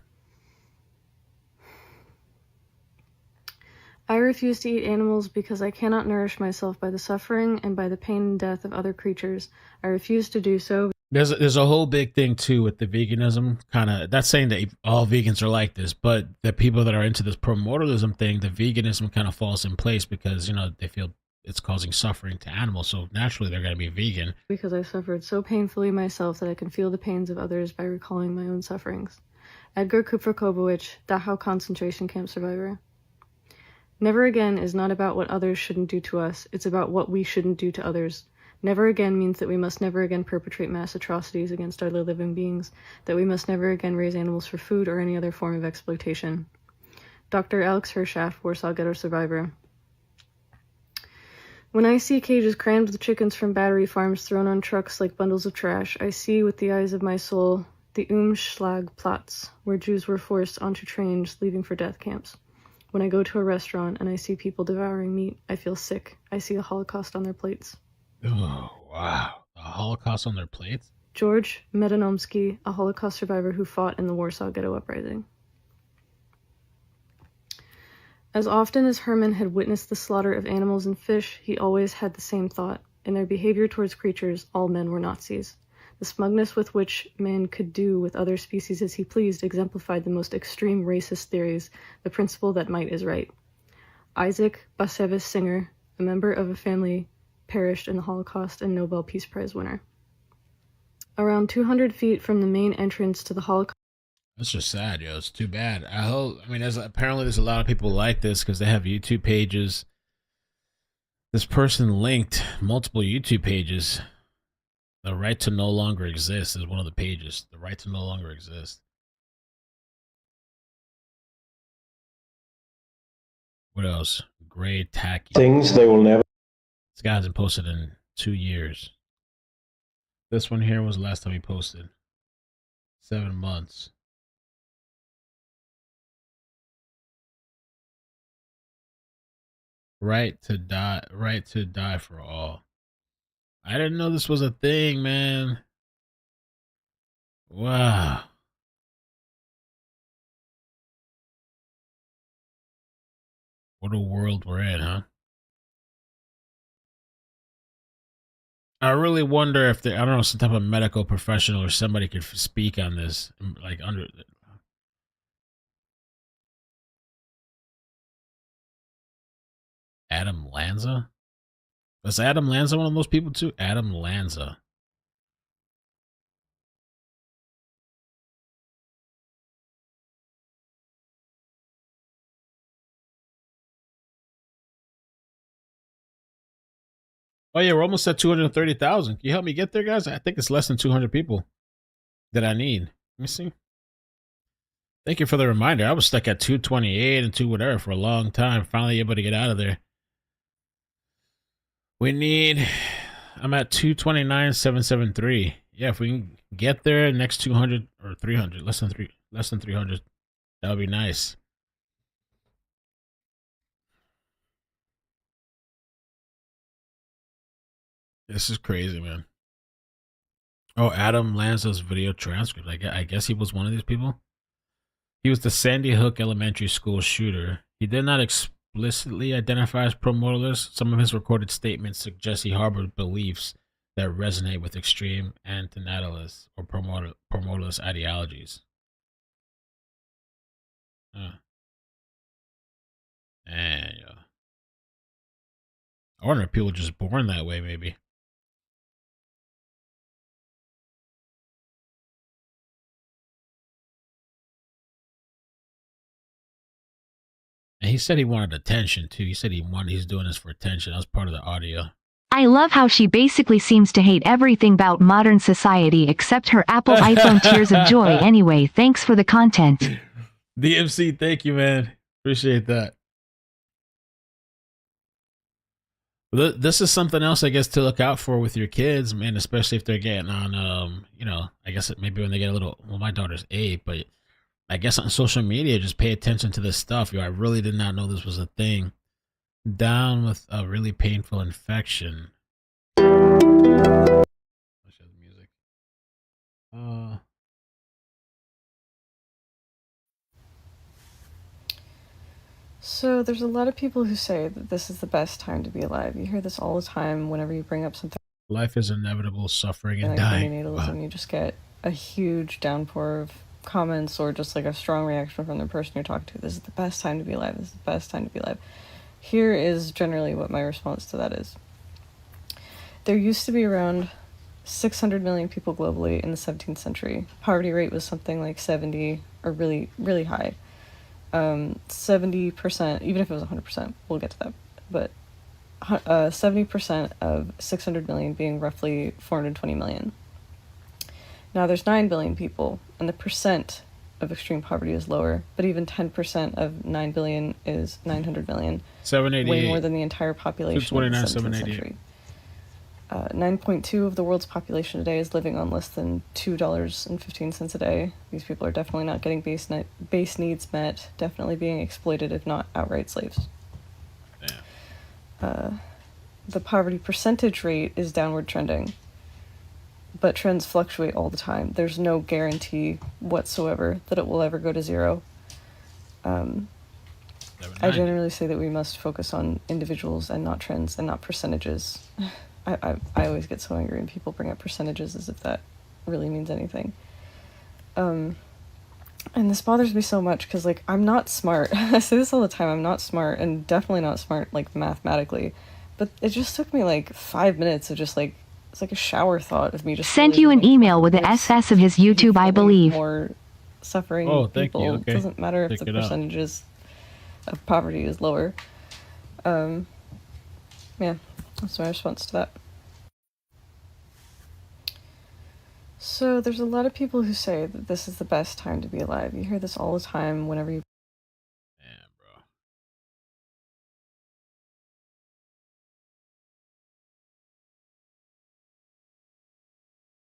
I refuse to eat animals because I cannot nourish myself by the suffering and by the pain and death of other creatures. I refuse to do so. There's a whole big thing too with the veganism, kind of. That's saying that all vegans are like this, but the people that are into this pro-mortalism thing, the veganism kind of falls in place because they feel it's causing suffering to animals, so naturally they're going to be vegan. Because I suffered so painfully myself that I can feel the pains of others by recalling my own sufferings. Edgar Kupfer-Kobowicz, Dachau concentration camp survivor. Never again is not about what others shouldn't do to us, it's about what we shouldn't do to others. Never again means that we must never again perpetrate mass atrocities against other living beings, that we must never again raise animals for food or any other form of exploitation. Dr. Alex Hershaft, Warsaw Ghetto survivor. When I see cages crammed with chickens from battery farms thrown on trucks like bundles of trash, I see with the eyes of my soul the Umschlagplatz, where Jews were forced onto trains leaving for death camps. When I go to a restaurant and I see people devouring meat, I feel sick. I see a Holocaust on their plates. Oh, wow. A Holocaust on their plates? George Medanomsky, a Holocaust survivor who fought in the Warsaw Ghetto Uprising. As often as Herman had witnessed the slaughter of animals and fish, he always had the same thought. In their behavior towards creatures, all men were Nazis. The smugness with which man could do with other species as he pleased exemplified the most extreme racist theories, the principle that might is right. Isaac Bashevis Singer, a member of a family, perished in the Holocaust and Nobel Peace Prize winner. Around 200 feet from the main entrance to the Holocaust... That's just sad, yo. It's too bad. Apparently there's a lot of people like this because they have YouTube pages. This person linked multiple YouTube pages. The right to no longer exist is one of the pages. The right to no longer exist. What else? Gray tacky. Things they will never. This guy hasn't posted in 2 years. This one here was the last time he posted. 7 months. Right to die for all. I didn't know this was a thing, man. Wow. What a world we're in, huh? I really wonder if there, I don't know, some type of medical professional or somebody could speak on this, like under. Adam Lanza? Was Adam Lanza one of those people too? Adam Lanza. Oh yeah, we're almost at 230,000. Can you help me get there, guys? I think it's less than 200 people that I need. Let me see. Thank you for the reminder. I was stuck at 228 and 2 whatever for a long time. Finally able to get out of there. We need, I'm at 229,773. Yeah, if we can get there next 200 or 300, less than 300, that would be nice. This is crazy, man. Oh, Adam Lanza's video transcript. I guess he was one of these people. He was the Sandy Hook Elementary School shooter. He did not explicitly identify as pro-mortalist. Some of his recorded statements suggest he harbored beliefs that resonate with extreme antinatalist or pro-mortalist ideologies. And yeah. I wonder if people are just born that way, maybe. And he said he wanted attention too. He said he's doing this for attention. That was part of the audio. I love how she basically seems to hate everything about modern society except her Apple iPhone Tears of Joy. Anyway, thanks for the content. DMC, thank you, man. Appreciate that. This is something else, I guess, to look out for with your kids, man, especially if they're getting on, I guess maybe when they get a little, well, my daughter's 8, but I guess on social media, just pay attention to this stuff. I really did not know this was a thing. Down with a really painful infection. Let's show the music. So there's a lot of people who say that this is the best time to be alive. You hear this all the time whenever you bring up something. Life is inevitable, suffering and like dying. Prenatalism, Wow. you just get a huge downpour of comments or just like a strong reaction from the person you're talking to. This is the best time to be alive. This is the best time to be alive. Here is generally what my response to that is. There used to be around 600 million people globally in the 17th century. Poverty rate was something like 70 or really, really high. 70%, even if it was 100%, we'll get to that, but 70% of 600 million being roughly 420 million. Now there's 9 billion people, and the percent of extreme poverty is lower, but even 10% of 9 billion is 900 million. 788. Way more than the entire population of the 17th century. 9.2 of the world's population today is living on less than $2.15 a day. These people are definitely not getting base needs met, definitely being exploited, if not outright slaves. The poverty percentage rate is downward trending, but trends fluctuate all the time. There's no guarantee whatsoever that it will ever go to zero. I generally say that we must focus on individuals and not trends and not percentages. I always get so angry when people bring up percentages as if that really means anything. And this bothers me so much because, like, I'm not smart. I say this all the time. I'm not smart, and definitely not smart, like, mathematically. But it just took me, like, 5 minutes of just, like, it's like a shower thought of me just... Sent you an email with the SS of his YouTube, I believe. More suffering thank people. you. Okay. It doesn't matter if the percentages of poverty is lower. Yeah, that's my response to that. So there's a lot of people who say that this is the best time to be alive. You hear this all the time whenever you...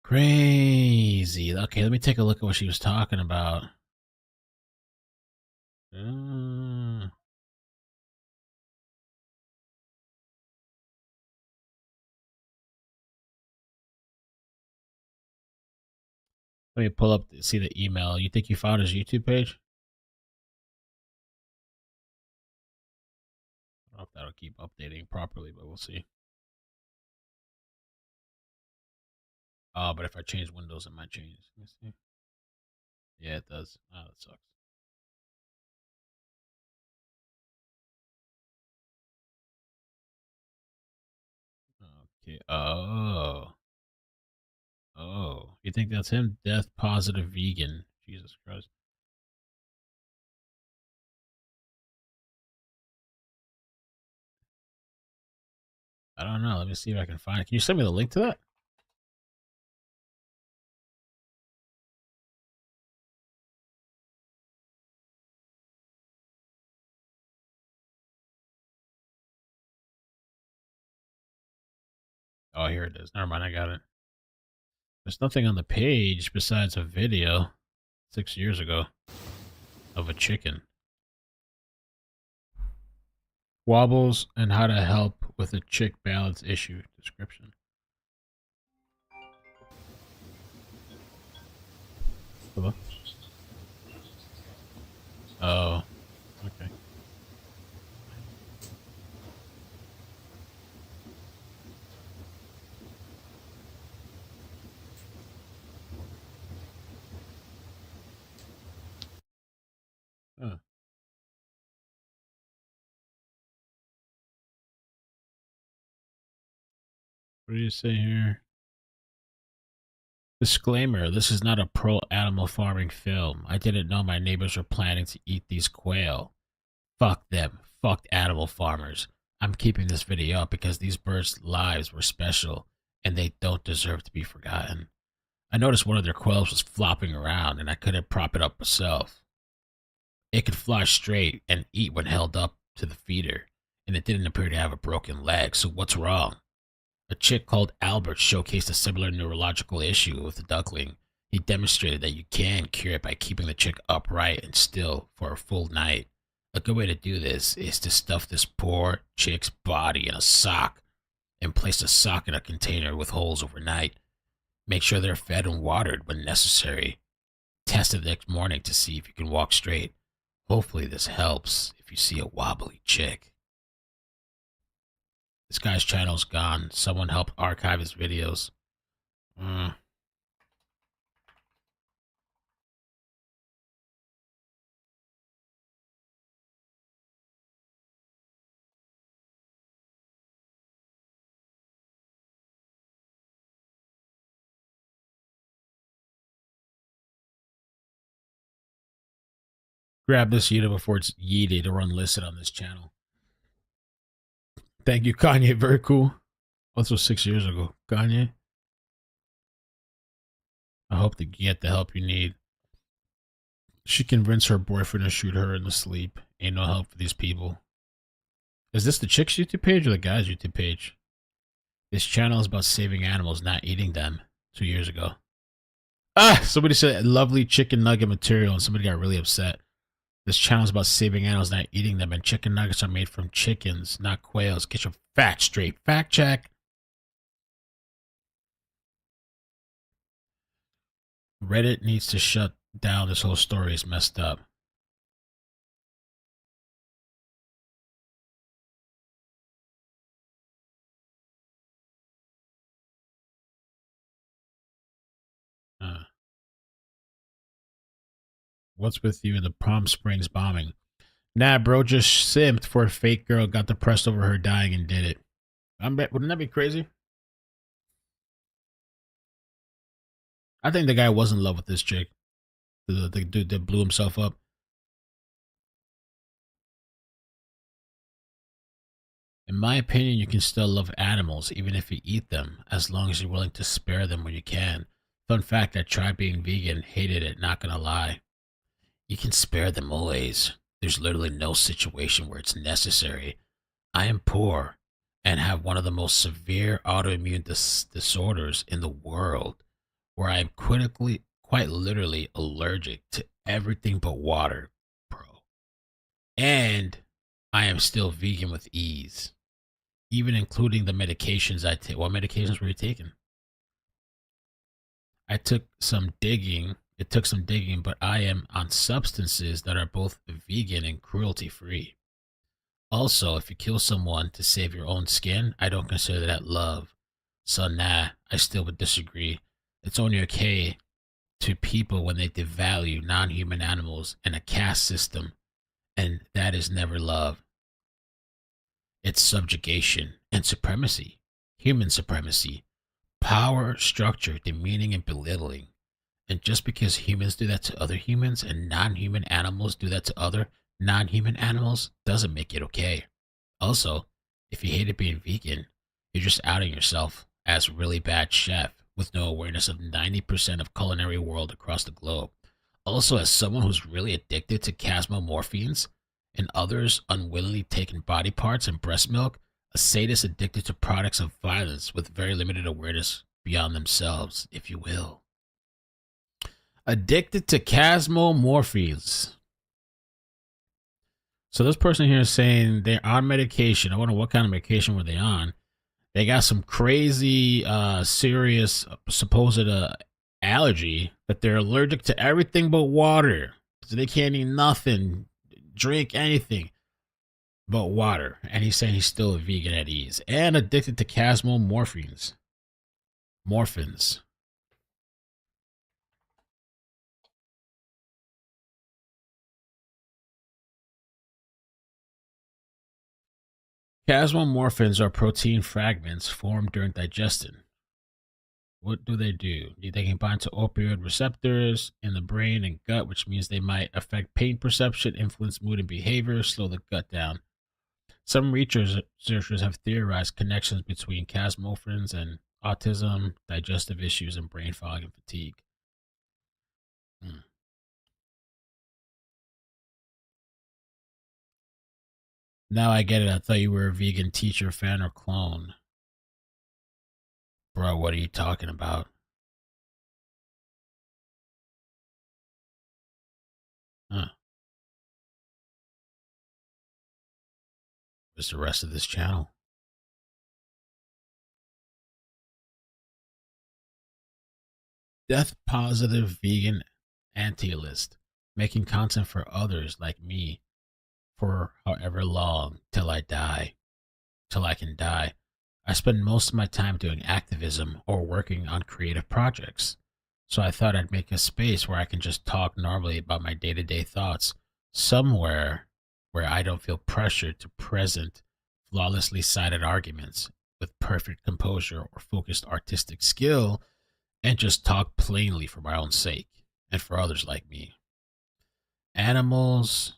Crazy. Okay, let me take a look at what she was talking about. Let me pull up, see the email. You think you found his YouTube page? I don't know if that'll keep updating properly, but we'll see. Oh, but if I change Windows, it might change. Let me see. Yeah, it does. Oh, that sucks. Okay. Oh. Oh. You think that's him? Death positive vegan. Jesus Christ. I don't know. Let me see if I can find it. Can you send me the link to that? Oh, here it is. Never mind. I got it. There's nothing on the page besides a video 6 years ago of a chicken. Wobbles and how to help with a chick balance issue description. Hello? Oh, okay. Huh. What do you say here? Disclaimer, this is not a pro-animal farming film. I didn't know my neighbors were planning to eat these quail. Fuck them. Fuck animal farmers. I'm keeping this video up because these birds' lives were special, and they don't deserve to be forgotten. I noticed one of their quails was flopping around, and I couldn't prop it up myself. It could fly straight and eat when held up to the feeder, and it didn't appear to have a broken leg, so what's wrong? A chick called Albert showcased a similar neurological issue with the duckling. He demonstrated that you can cure it by keeping the chick upright and still for a full night. A good way to do this is to stuff this poor chick's body in a sock and place the sock in a container with holes overnight. Make sure they're fed and watered when necessary. Test it the next morning to see if you can walk straight. Hopefully this helps if you see a wobbly chick. This guy's channel's gone. Someone help archive his videos. Grab this Yeta before it's yeeted or unlisted on this channel. Thank you, Kanye. Very cool. Also 6 years ago. Kanye, I hope to get the help you need. She convinced her boyfriend to shoot her in the sleep. Ain't no help for these people. Is this the chick's YouTube page or the guy's YouTube page? This channel is about saving animals, not eating them. 2 years ago. Ah! Somebody said lovely chicken nugget material and somebody got really upset. This channel is about saving animals, not eating them, and chicken nuggets are made from chickens, not quails. Get your facts straight. Fact check. Reddit needs to shut down. This whole story is messed up. What's with you in the Palm Springs bombing? Nah, bro, just simped for a fake girl, got depressed over her dying and did it. Wouldn't that be crazy? I think the guy was in love with this chick. The dude that blew himself up. In my opinion, you can still love animals even if you eat them, as long as you're willing to spare them when you can. Fun fact, I tried being vegan, hated it, not gonna lie. You can spare them always. There's literally no situation where it's necessary. I am poor and have one of the most severe autoimmune disorders in the world, where I am quite literally allergic to everything but water, bro. And I am still vegan with ease, even including the medications I take. What medications were you taking? I took some digging. It took some digging, but I am on substances that are both vegan and cruelty free. Also, if you kill someone to save your own skin, I don't consider that love. So nah, I still would disagree. It's only okay to people when they devalue non-human animals and a caste system, and that is never love. It's subjugation and supremacy, human supremacy, power, structure, demeaning, and belittling. And just because humans do that to other humans and non-human animals do that to other non-human animals doesn't make it okay. Also, if you hated being vegan, you're just outing yourself as a really bad chef with no awareness of 90% of culinary world across the globe. Also, as someone who's really addicted to chasmomorphines and others unwillingly taking body parts and breast milk, a sadist addicted to products of violence with very limited awareness beyond themselves, if you will. Addicted to chasmomorphines. So this person here is saying they're on medication. I wonder what kind of medication were they on. They got some crazy, serious, supposed allergy that they're allergic to everything but water. So they can't eat nothing, drink anything but water. And he's saying he's still a vegan at ease and addicted to chasmomorphines. Morphins. Chasmomorphins are protein fragments formed during digestion. What do? They can bind to opioid receptors in the brain and gut, which means they might affect pain perception, influence mood and behavior, slow the gut down. Some researchers have theorized connections between chasmomorphins and autism, digestive issues, and brain fog and fatigue. Now I get it. I thought you were a vegan teacher, fan, or clone. Bro, what are you talking about? Huh. What's the rest of this channel? Death positive vegan anti-list, making content for others like me for however long till I die, till I can die. I spend most of my time doing activism or working on creative projects. So I thought I'd make a space where I can just talk normally about my day-to-day thoughts, somewhere where I don't feel pressured to present flawlessly cited arguments with perfect composure or focused artistic skill, and just talk plainly for my own sake and for others like me. Animals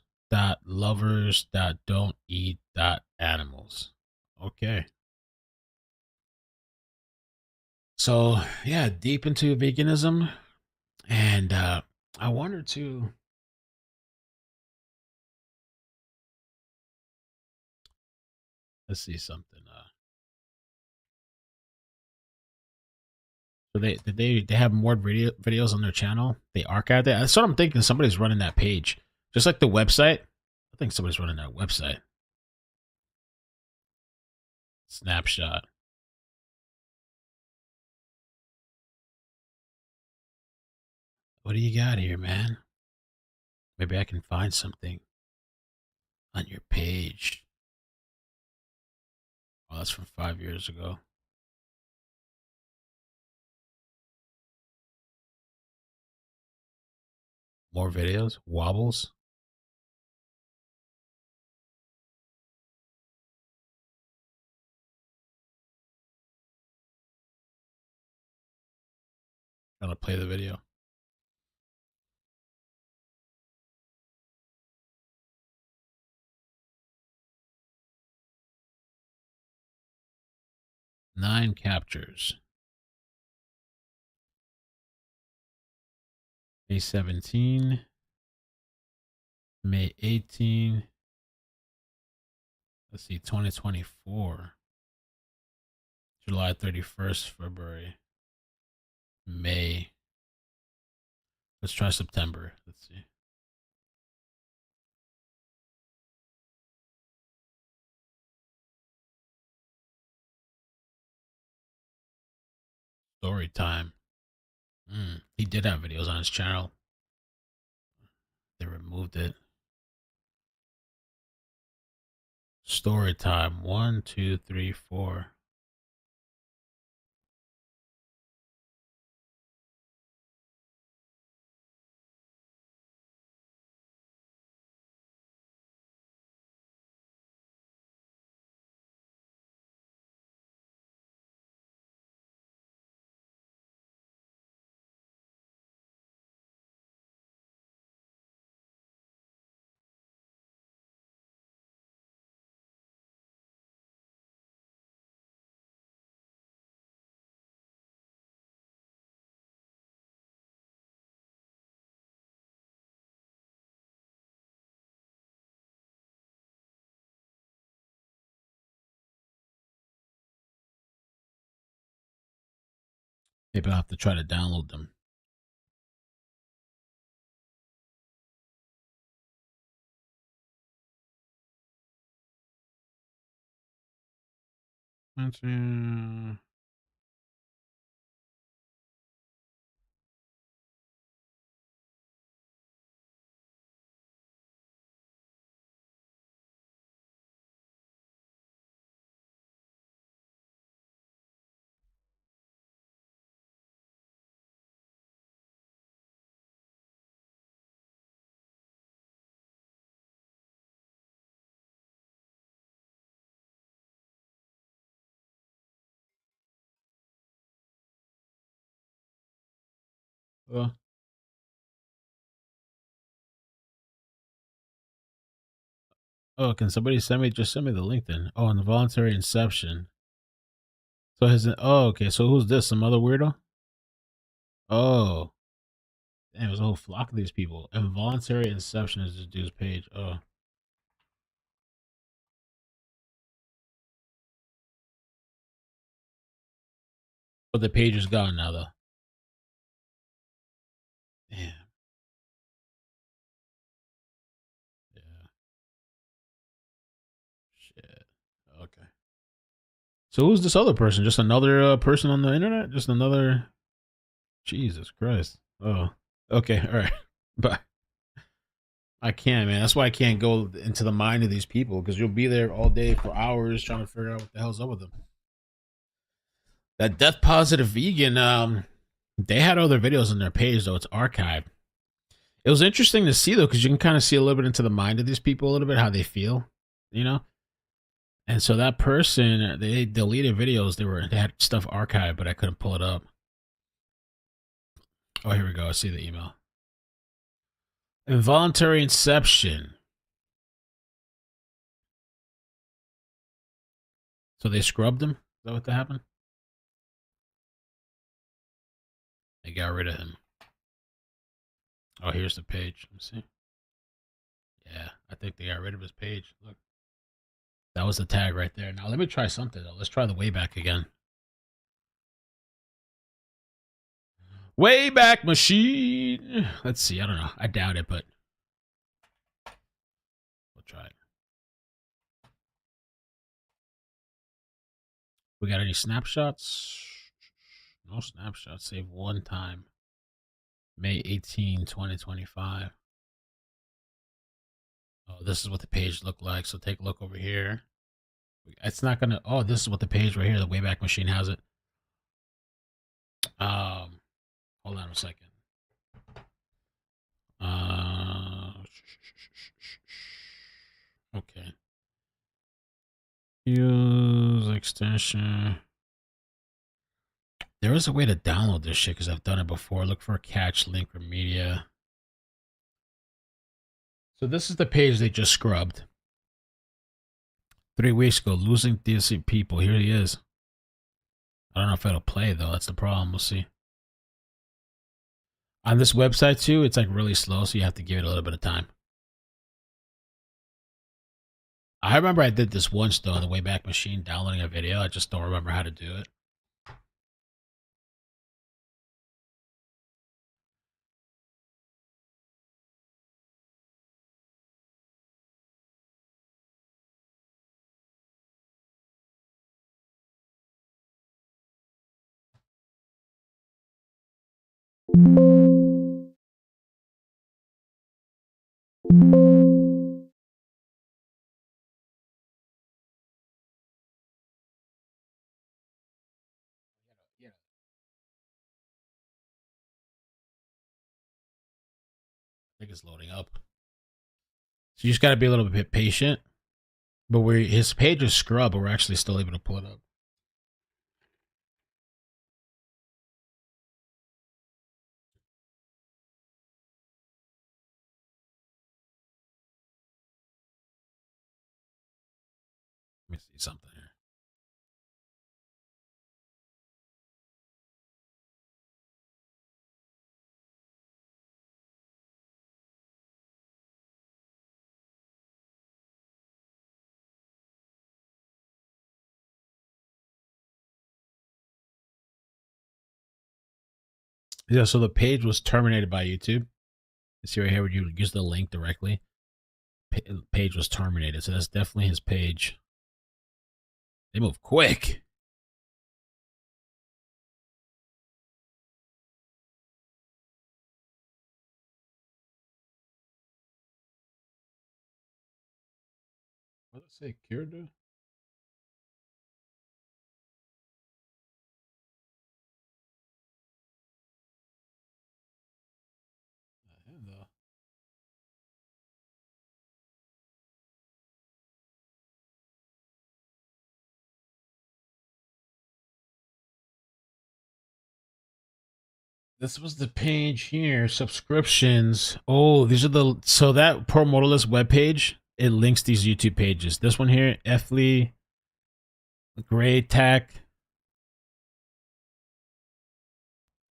lovers don't eat animals. Okay. So yeah, deep into veganism, and I wanted to let's see something. So they have more videos on their channel. They archived it. That's what I'm thinking. Somebody's running that page, just like the website. I think somebody's running that website. Snapshot. What do you got here, man? Maybe I can find something on your page. Oh, that's from 5 years ago. More videos? Wobbles? Trying to play the video. 9 captures. May 17, May 18, let's see, 2024, July 31st, February, May. Let's try September. Let's see. Story time. He did have videos on his channel. They removed it. Story time. 1, 2, 3, 4. Maybe I'll have to try to download them. Let's see. Oh, can somebody just send me the link then? Oh, involuntary inception. So okay, so who's this? Some other weirdo? Oh. Damn, there's a whole flock of these people. Involuntary inception is this dude's page. Oh. But the page is gone now though. Damn. Shit. Okay. So who's this other person? Just another person on the internet? Just another. Jesus Christ. Oh. Okay. All right. Bye. I can't, man. That's why I can't go into the mind of these people because you'll be there all day for hours trying to figure out what the hell's up with them. That death positive vegan, they had other videos on their page though. It's archived. It was interesting to see though because you can kind of see a little bit into the mind of these people a little bit, how they feel, you know. And so that person, they deleted videos. They had stuff archived, but I couldn't pull it up. Oh, here we go. I see the email. Involuntary inception. So they scrubbed him? Is that what happened? They got rid of him. Oh, here's the page. Let me see. Yeah, I think they got rid of his page. Look. That was the tag right there. Now let me try something though. Let's try the Wayback again. Wayback Machine. Let's see. I don't know. I doubt it, but we'll try it. We got any snapshots? No snapshots. Save one time. May 18, 2025. Oh, this is what the page looked like. So take a look over here. It's not gonna. Oh, this is what the page right here. The Wayback Machine has it. Hold on a second. Okay. Use extension. There is a way to download this shit because I've done it before. Look for a catch link or media. So this is the page they just scrubbed. 3 weeks ago, losing decent people. Here he is. I don't know if it'll play though. That's the problem. We'll see. On this website too, it's like really slow, so you have to give it a little bit of time. I remember I did this once though on the Wayback Machine, downloading a video. I just don't remember how to do it. I think it's loading up. So you just got to be a little bit patient. But his page is scrubbed, but we're actually still able to pull it up. Let me see something here. Yeah, so the page was terminated by YouTube. You see right here where you use the link directly. Page was terminated, so that's definitely his page. They move quick. What does it say? Kirda? This was the page here. Subscriptions. Oh, these are the so that Pro-mortalist webpage, it links these YouTube pages. This one here, Efley, Gray Tack.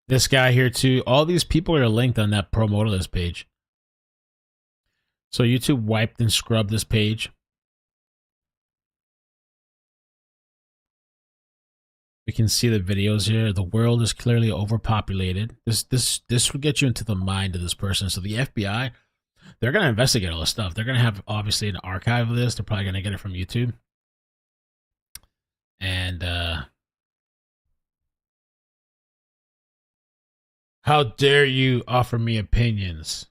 This guy here too. All these people are linked on that Pro-mortalist page. So YouTube wiped and scrubbed this page. We can see the videos here. The world is clearly overpopulated. This will get you into the mind of this person. So the FBI, they're gonna investigate all this stuff. They're gonna have obviously an archive of this. They're probably gonna get it from YouTube. And how dare you offer me opinions?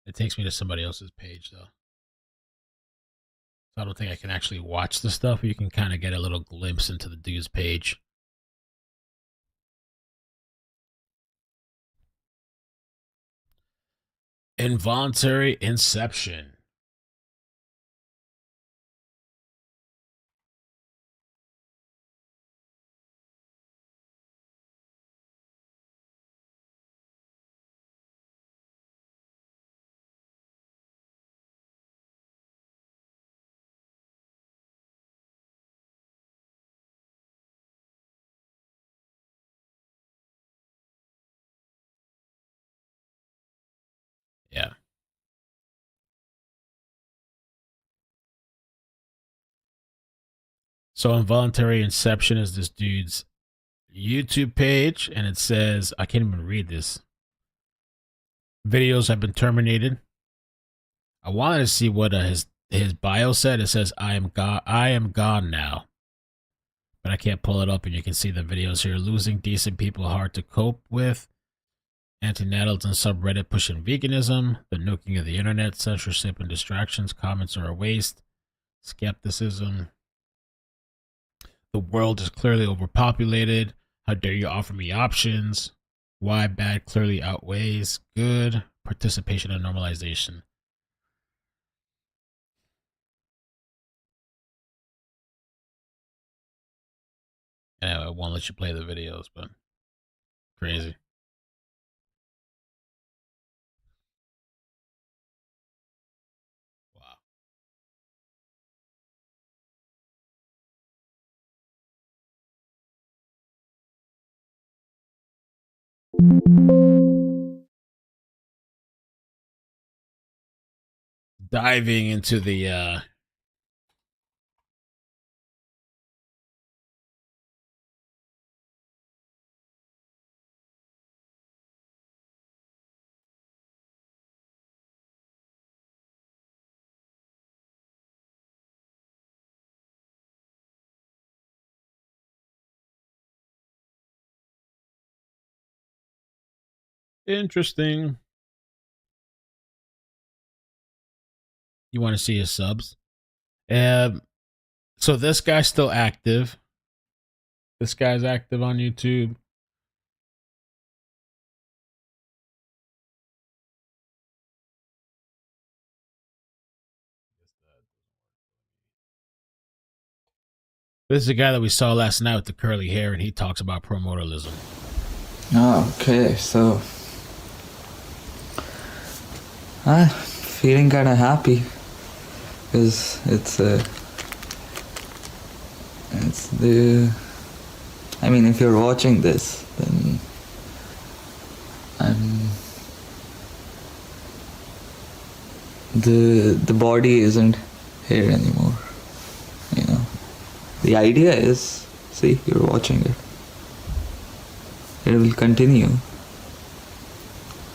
It takes me to somebody else's page though. So I don't think I can actually watch the stuff, but you can kind of get a little glimpse into the dude's page. Involuntary inception. Yeah. So involuntary inception is this dude's YouTube page, and it says, I can't even read this. Videos have been terminated. I wanted to see what his bio said. It says, I am gone now. But I can't pull it up, and you can see the videos here. Losing decent people hard to cope with. Antinatals and subreddit pushing veganism. The nuking of the internet. Censorship and distractions. Comments are a waste. Skepticism. The world is clearly overpopulated. How dare you offer me options? Why bad clearly outweighs good. Participation and normalization. Anyway, I won't let you play the videos, but crazy. Wow. Diving into the interesting. You want to see his subs? So this guy's still active. This guy's active on YouTube. This is the guy that we saw last night with the curly hair, and he talks about pro-mortalism. Oh, okay, so I'm feeling kind of happy because it's the. I mean, if you're watching this, then the body isn't here anymore. You know, the idea is, see, you're watching it. It will continue.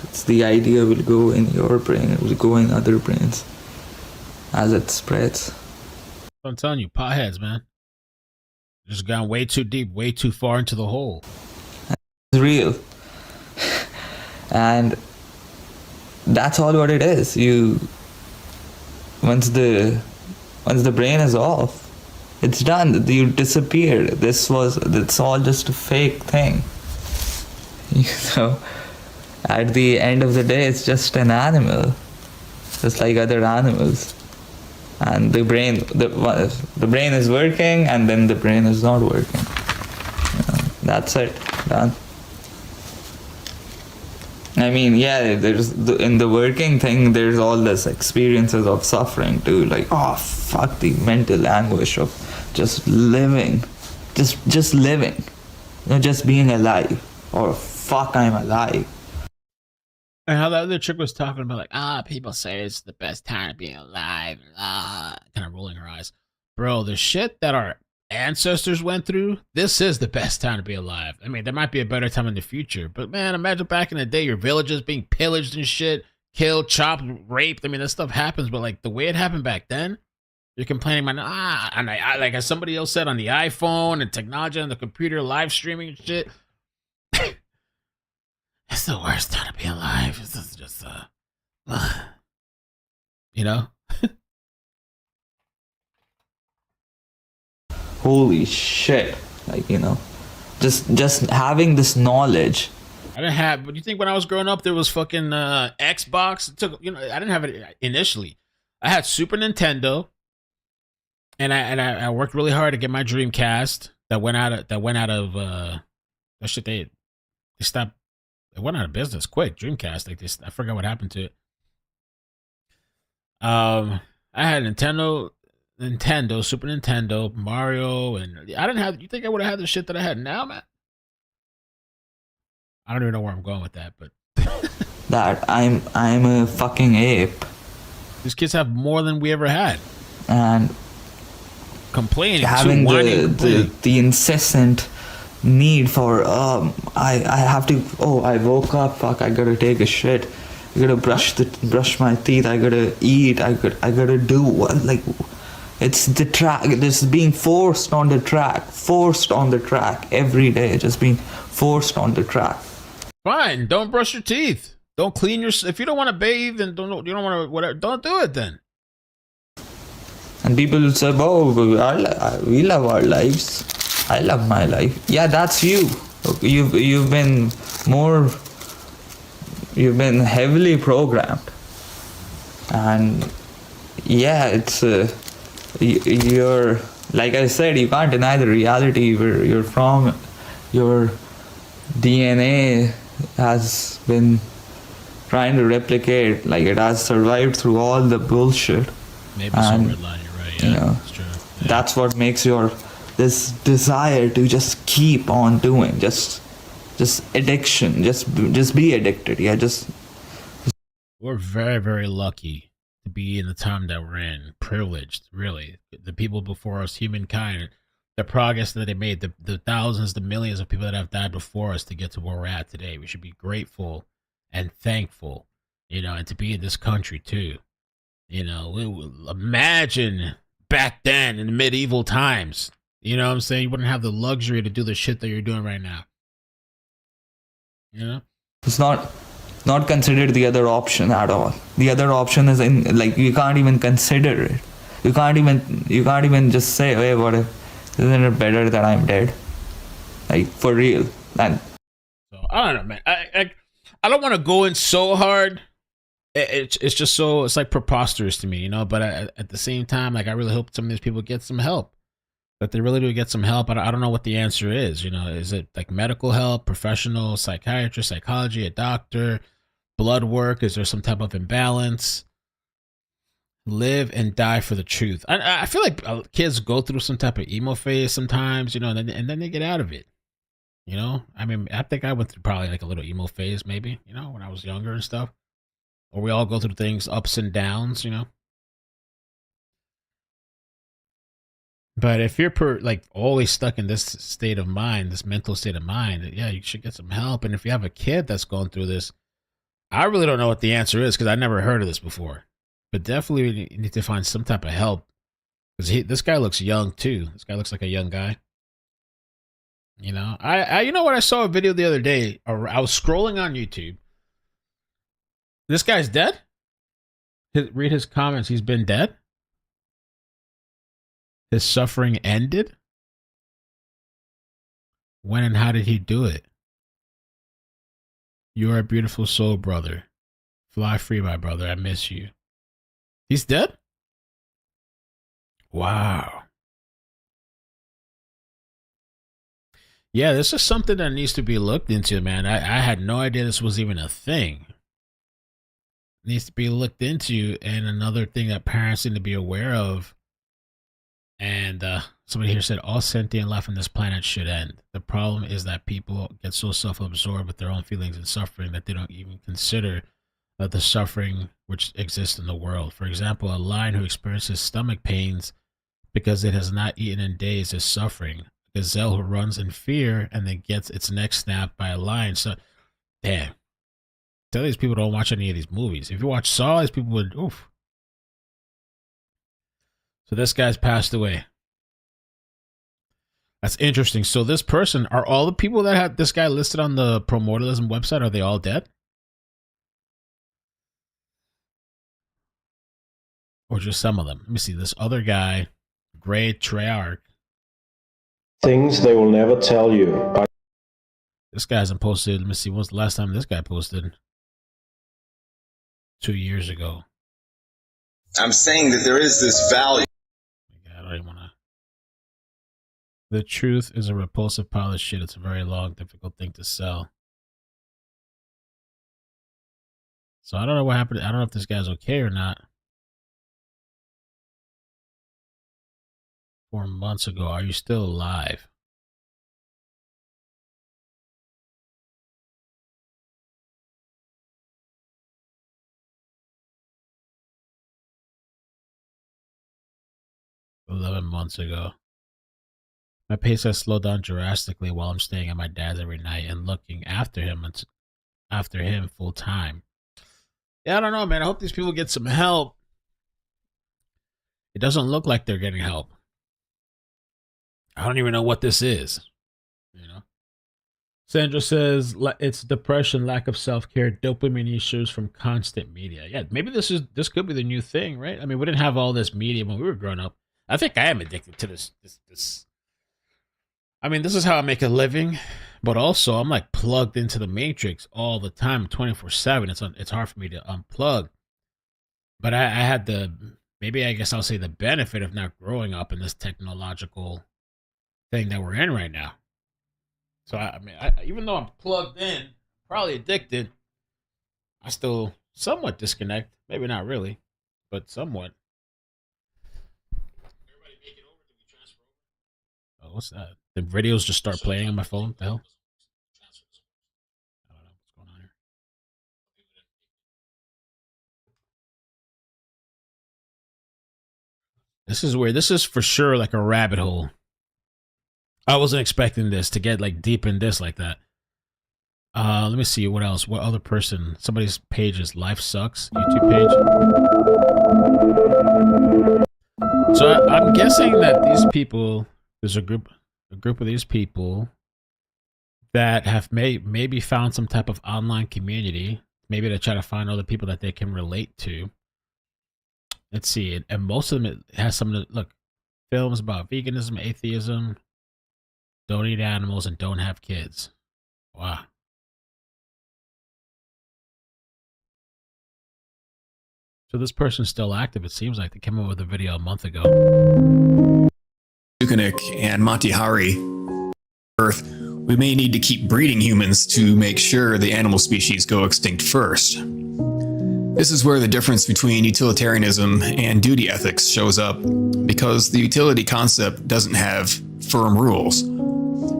It's the idea will go in your brain, it will go in other brains as it spreads. I'm telling you, potheads, man. Just gone way too deep, way too far into the hole. It's real. And that's all what it is. Once the brain is off, it's done. You disappeared. It's all just a fake thing. You know, at the end of the day, it's just an animal, just like other animals. And the brain is working, and then the brain is not working. You know, that's it. Done. I mean, yeah, in the working thing, there's all this experiences of suffering too, like, oh fuck, the mental anguish of just living, just living, you know, just being alive, or fuck, I'm alive. And how the other chick was talking about, like, people say it's the best time to be alive, kind of rolling her eyes. Bro, the shit that our ancestors went through, this is the best time to be alive. I mean, there might be a better time in the future, but man, imagine back in the day, your villages being pillaged and shit, killed, chopped, raped. I mean, that stuff happens, but like the way it happened back then, you're complaining about, and like as somebody else said, on the iPhone and technology and the computer, live streaming and shit. It's the worst time to be alive. It's just, you know? Holy shit. Like, you know, just having this knowledge. I didn't have, but you think when I was growing up, there was fucking Xbox? It took, you know, I didn't have it initially. I had Super Nintendo, and I worked really hard to get my Dreamcast that went out of that shit. They stopped. It went out of business quick. Dreamcast, like this, I forgot what happened to it. I had Nintendo, Super Nintendo, Mario, and I didn't have. You think I would have had the shit that I had now, man? I don't even know where I'm going with that, but that I'm a fucking ape. These kids have more than we ever had, and complaining, having the incessant need for I have to, I woke up, fuck, I gotta take a shit, I gotta brush my teeth, I gotta eat, I gotta do what, like, it's the track, this is being forced on the track every day, just being forced on the track. Fine, don't brush your teeth, don't clean your, if you don't want to bathe and you don't want to, whatever, don't do it then. And people say, we love our lives. I love my life. Yeah, that's you. You've been heavily programmed, and yeah, it's you're, like I said, you can't deny the reality where you're from. Your DNA has been trying to replicate, like it has survived through all the bullshit. Maybe some red line, you're right. Yeah, you know, that's true. Yeah. That's what makes your this desire to just keep on doing, just just addiction. Just be addicted. Yeah, just. We're very, very lucky to be in the time that we're in. Privileged, really. The people before us, humankind, the progress that they made, the thousands, the millions of people that have died before us to get to where we're at today. We should be grateful and thankful, and to be in this country too. Imagine back then in the medieval times. You know what I'm saying? You wouldn't have the luxury to do the shit that you're doing right now. It's not considered the other option at all. The other option is you can't even consider it. You can't even just say, hey, what if, isn't it better that I'm dead? Like, for real. And so I don't know, man. I don't want to go in so hard. It's just so, it's like preposterous to me, but at the same time, like, I really hope some of these people get some help. That they really do get some help. I don't know what the answer is. Is it like medical help, professional, psychiatrist, psychology, a doctor, blood work? Is there some type of imbalance? Live and die for the truth. I feel like kids go through some type of emo phase sometimes, and then they get out of it. I mean, I think I went through probably like a little emo phase, maybe, when I was younger and stuff. Or we all go through things, ups and downs, But if you're always stuck in this state of mind, this mental state of mind, yeah, you should get some help. And if you have a kid that's going through this, I really don't know what the answer is because I never heard of this before. But definitely you need to find some type of help because this guy looks young too. This guy looks like a young guy. I you know what? I saw a video the other day. I was scrolling on YouTube. This guy's dead. Read his comments. He's been dead. His suffering ended? When and how did he do it? You are a beautiful soul, brother. Fly free, my brother. I miss you. He's dead? Wow. Yeah, this is something that needs to be looked into, man. I had no idea this was even a thing. It needs to be looked into, and another thing that parents need to be aware of. And somebody here said, all sentient life on this planet should end. The problem is that people get so self-absorbed with their own feelings and suffering that they don't even consider the suffering which exists in the world. For example, a lion who experiences stomach pains because it has not eaten in days is suffering. A gazelle who runs in fear and then gets its neck snapped by a lion. So, damn. Tell these people don't watch any of these movies. If you watch Saw, these people would, oof. So this guy's passed away. That's interesting. So this person, are all the people that had this guy listed on the Pro-mortalism website, are they all dead? Or just some of them? Let me see. This other guy, Gray Treyarch. Things they will never tell you. This guy hasn't posted. Let me see. When's the last time this guy posted? 2 years ago. I'm saying that there is this value. I don't even want to. The truth is a repulsive pile of shit. It's a very long, difficult thing to sell. So I don't know what happened. I don't know if this guy's okay or not. 4 months ago. Are you still alive? $11 months ago. My pace has slowed down drastically while I'm staying at my dad's every night and looking after him full time. Yeah, I don't know, man. I hope these people get some help. It doesn't look like they're getting help. I don't even know what this is. Sandra says it's depression, lack of self-care, dopamine issues from constant media. Yeah, maybe this could be the new thing, right? I mean, we didn't have all this media when we were growing up. I think I am addicted to this. I mean, this is how I make a living, but also I'm like plugged into the matrix all the time, 24/7. It's hard for me to unplug. But I had maybe I guess I'll say the benefit of not growing up in this technological thing that we're in right now. So I mean, even though I'm plugged in, probably addicted, I still somewhat disconnect. Maybe not really, but somewhat. Oh, what's that? The videos just start playing on my phone. The hell? This is weird. This is for sure like a rabbit hole. I wasn't expecting this to get like deep in this like that. Let me see what else. What other person? Somebody's page is Life Sucks YouTube page. So I'm guessing that these people, there's a group of these people that have maybe found some type of online community. Maybe they try to find other people that they can relate to. Let's see, and most of them it has some look films about veganism, atheism, don't eat animals, and don't have kids. Wow. So this person's still active. It seems like they came up with a video a month ago. Sukanik and Monty Hari, Earth, we may need to keep breeding humans to make sure the animal species go extinct first. This is where the difference between utilitarianism and duty ethics shows up, because the utility concept doesn't have firm rules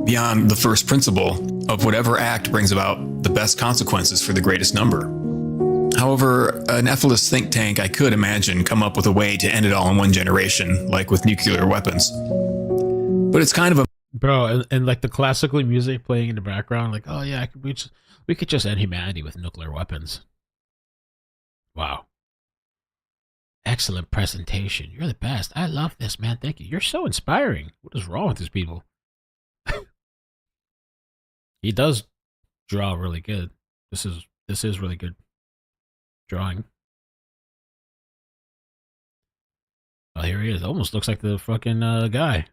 beyond the first principle of whatever act brings about the best consequences for the greatest number. However, a Nephilim think tank I could imagine come up with a way to end it all in one generation, like with nuclear weapons. But it's kind of a... Bro, and like the classical music playing in the background, like, oh yeah, we could just end humanity with nuclear weapons. Wow. Excellent presentation. You're the best. I love this, man. Thank you. You're so inspiring. What is wrong with these people? He does draw really good. This is really good drawing. Oh, here he is. Almost looks like the fucking guy.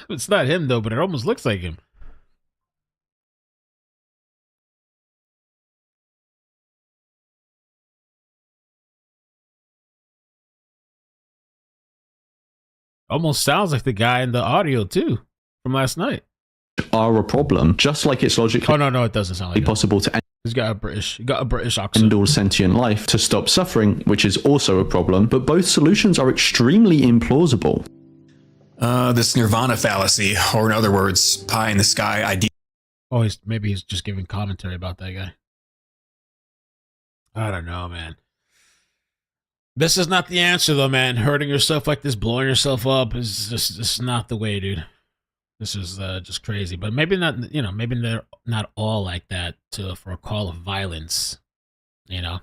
It's not him though, but it almost looks like him. Almost sounds like the guy in the audio too from last night. Are a problem, just like it's logically no, it doesn't sound like possible to He's got a British accent. end all sentient life to stop suffering, which is also a problem, but both solutions are extremely implausible. This nirvana fallacy, or in other words, pie in the sky idea. Oh, maybe he's just giving commentary about that guy. I don't know, man. This is not the answer, though, man. Hurting yourself like this, blowing yourself up is just not the way, dude. This is just crazy. But maybe not, you know, maybe they're not all like that for a call of violence, you know?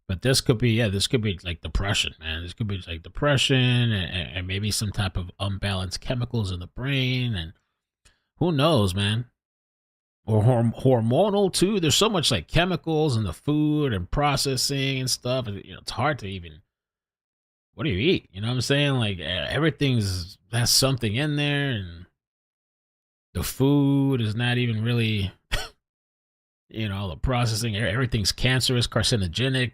But this could be, this could be like depression, man. This could be like depression and maybe some type of unbalanced chemicals in the brain. And who knows, man? Or hormonal too. There's so much like chemicals in the food and processing and stuff. You know, it's hard to even, what do you eat? You know what I'm saying? Like everything's has something in there, and the food is not even really, you know, the processing. Everything's cancerous, carcinogenic.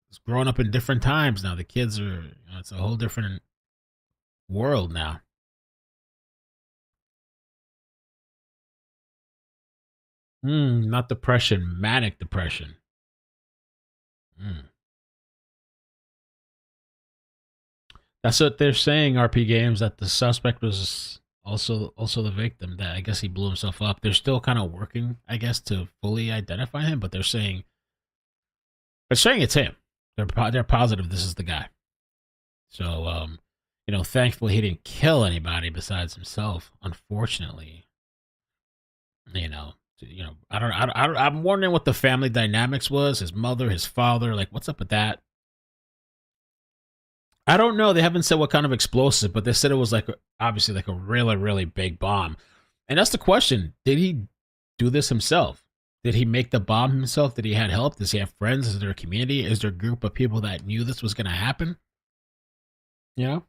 It's growing up in different times now. The kids are, you know, it's a whole different world now. Not depression, manic depression. That's what they're saying, RP Games, that the suspect was also the victim, that I guess he blew himself up. They're still kind of working, I guess, to fully identify him, but they're saying it's him. They're positive this is the guy. So, you know, thankfully he didn't kill anybody besides himself, unfortunately. You know, I'm wondering what the family dynamics was, his mother, his father, like what's up with that? I don't know. They haven't said what kind of explosive, but they said it was like, obviously like a really, really big bomb. And that's the question. Did he do this himself? Did he make the bomb himself? Did he have help? Does he have friends? Is there a community? Is there a group of people that knew this was going to happen? You know?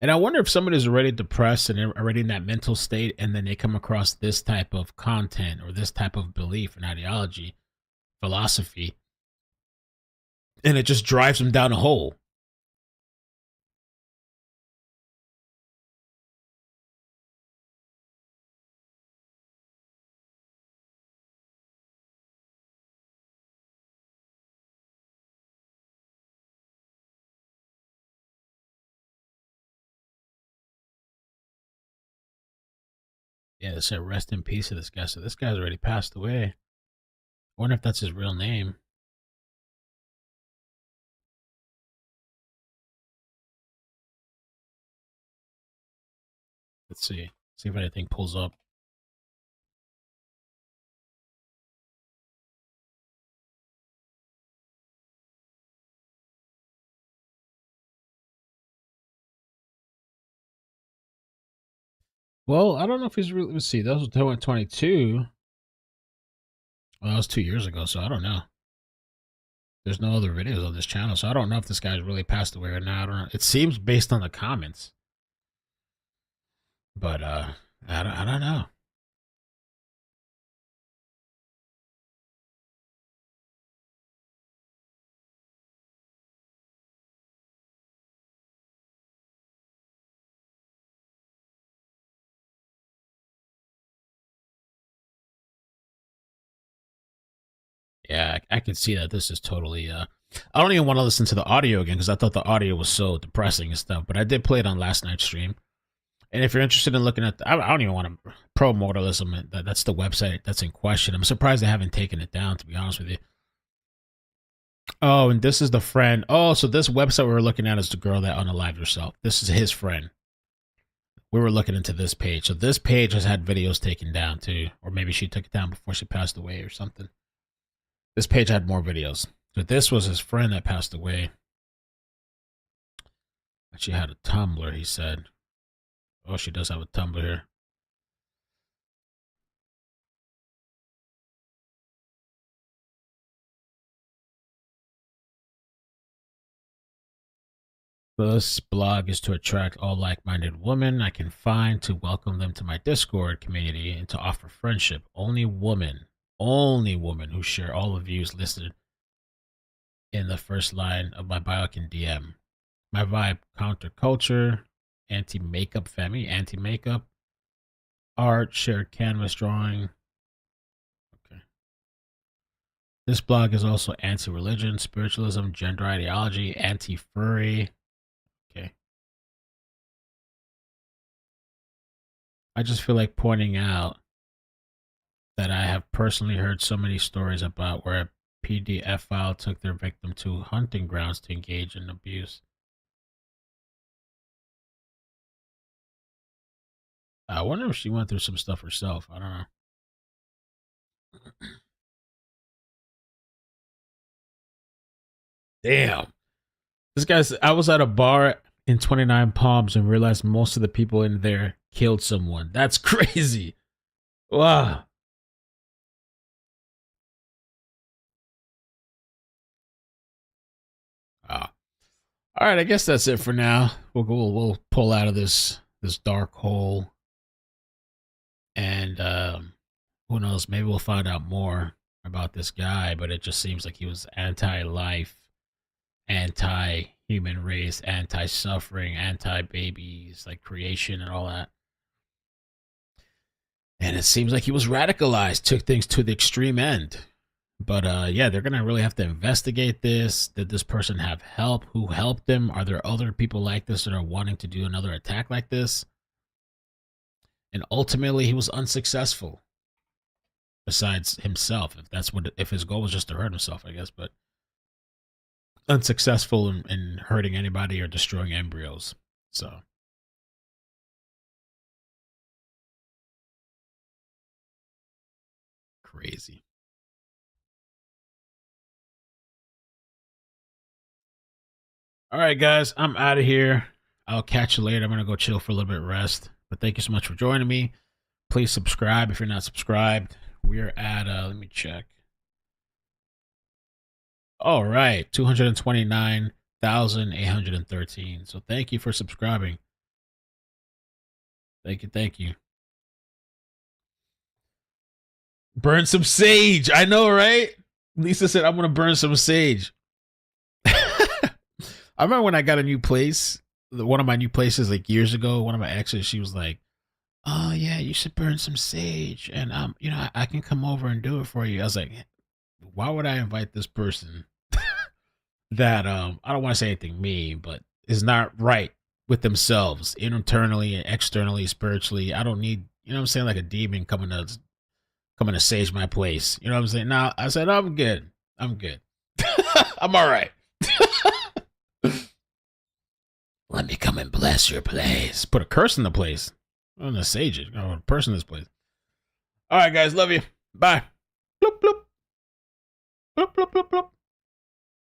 And I wonder if somebody's already depressed and they're already in that mental state, and then they come across this type of content or this type of belief and ideology, philosophy, and it just drives them down a hole. Yeah, they said rest in peace to this guy. So this guy's already passed away. I wonder if that's his real name. Let's see. See if anything pulls up. Well, I don't know if he's really. Let's see. That was 2022. Well, that was 2 years ago, so I don't know. There's no other videos on this channel, so I don't know if this guy's really passed away or not. I don't know. It seems based on the comments, but I don't know. Yeah, I can see that this is totally. I don't even want to listen to the audio again because I thought the audio was so depressing and stuff. But I did play it on last night's stream. And if you're interested in looking at, I don't even want to Pro-mortalism. That's the website that's in question. I'm surprised they haven't taken it down, to be honest with you. Oh, and this is the friend. Oh, so this website we were looking at is the girl that unalived herself. This is his friend. We were looking into this page. So this page has had videos taken down too, or maybe she took it down before she passed away or something. This page had more videos. So this was his friend that passed away. She had a Tumblr, he said. Oh, she does have a Tumblr here. This blog is to attract all like-minded women I can find to welcome them to my Discord community and to offer friendship. Only women who share all the views listed in the first line of my bio can DM. My vibe: counterculture, anti-makeup family, anti-makeup, art, shared canvas drawing. Okay. This blog is also anti-religion, spiritualism, gender ideology, anti-furry. Okay. I just feel like pointing out that I have personally heard so many stories about where a PDF file took their victim to hunting grounds to engage in abuse. I wonder if she went through some stuff herself. I don't know. Damn. This guy's, I was at a bar in 29 Palms and realized most of the people in there killed someone. That's crazy. Wow. Ah. All right, I guess that's it for now. We'll pull out of this dark hole. And who knows, maybe we'll find out more about this guy, but it just seems like he was anti-life, anti-human race, anti-suffering, anti-babies, like creation and all that. And it seems like he was radicalized, took things to the extreme end. But yeah, they're going to really have to investigate this. Did this person have help? Who helped them? Are there other people like this that are wanting to do another attack like this? And ultimately, he was unsuccessful. Besides himself, if his goal was just to hurt himself, I guess, but unsuccessful in hurting anybody or destroying embryos. So crazy. All right, guys, I'm out of here. I'll catch you later. I'm going to go chill for a little bit, rest. But thank you so much for joining me. Please subscribe if you're not subscribed. We're at, let me check. All right, 229,813. So thank you for subscribing. Thank you. Burn some sage. I know, right? Lisa said, I'm going to burn some sage. I remember when I got a new place, one of my new places like years ago, one of my exes, she was like, oh yeah, you should burn some sage. And you know, I can come over and do it for you. I was like, why would I invite this person that I don't want to say anything mean, but is not right with themselves internally and externally, spiritually? I don't need You know what I'm saying? Like a demon coming to sage my place. You know what I'm saying? Now I said, I'm good. I'm good. I'm all right. Let me come and bless your place. Put a curse in the place. I'm gonna sage it. Oh, a person in this place. All right, guys. Love you. Bye. Bloop, bloop. Bloop, bloop, bloop, bloop.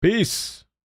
Peace.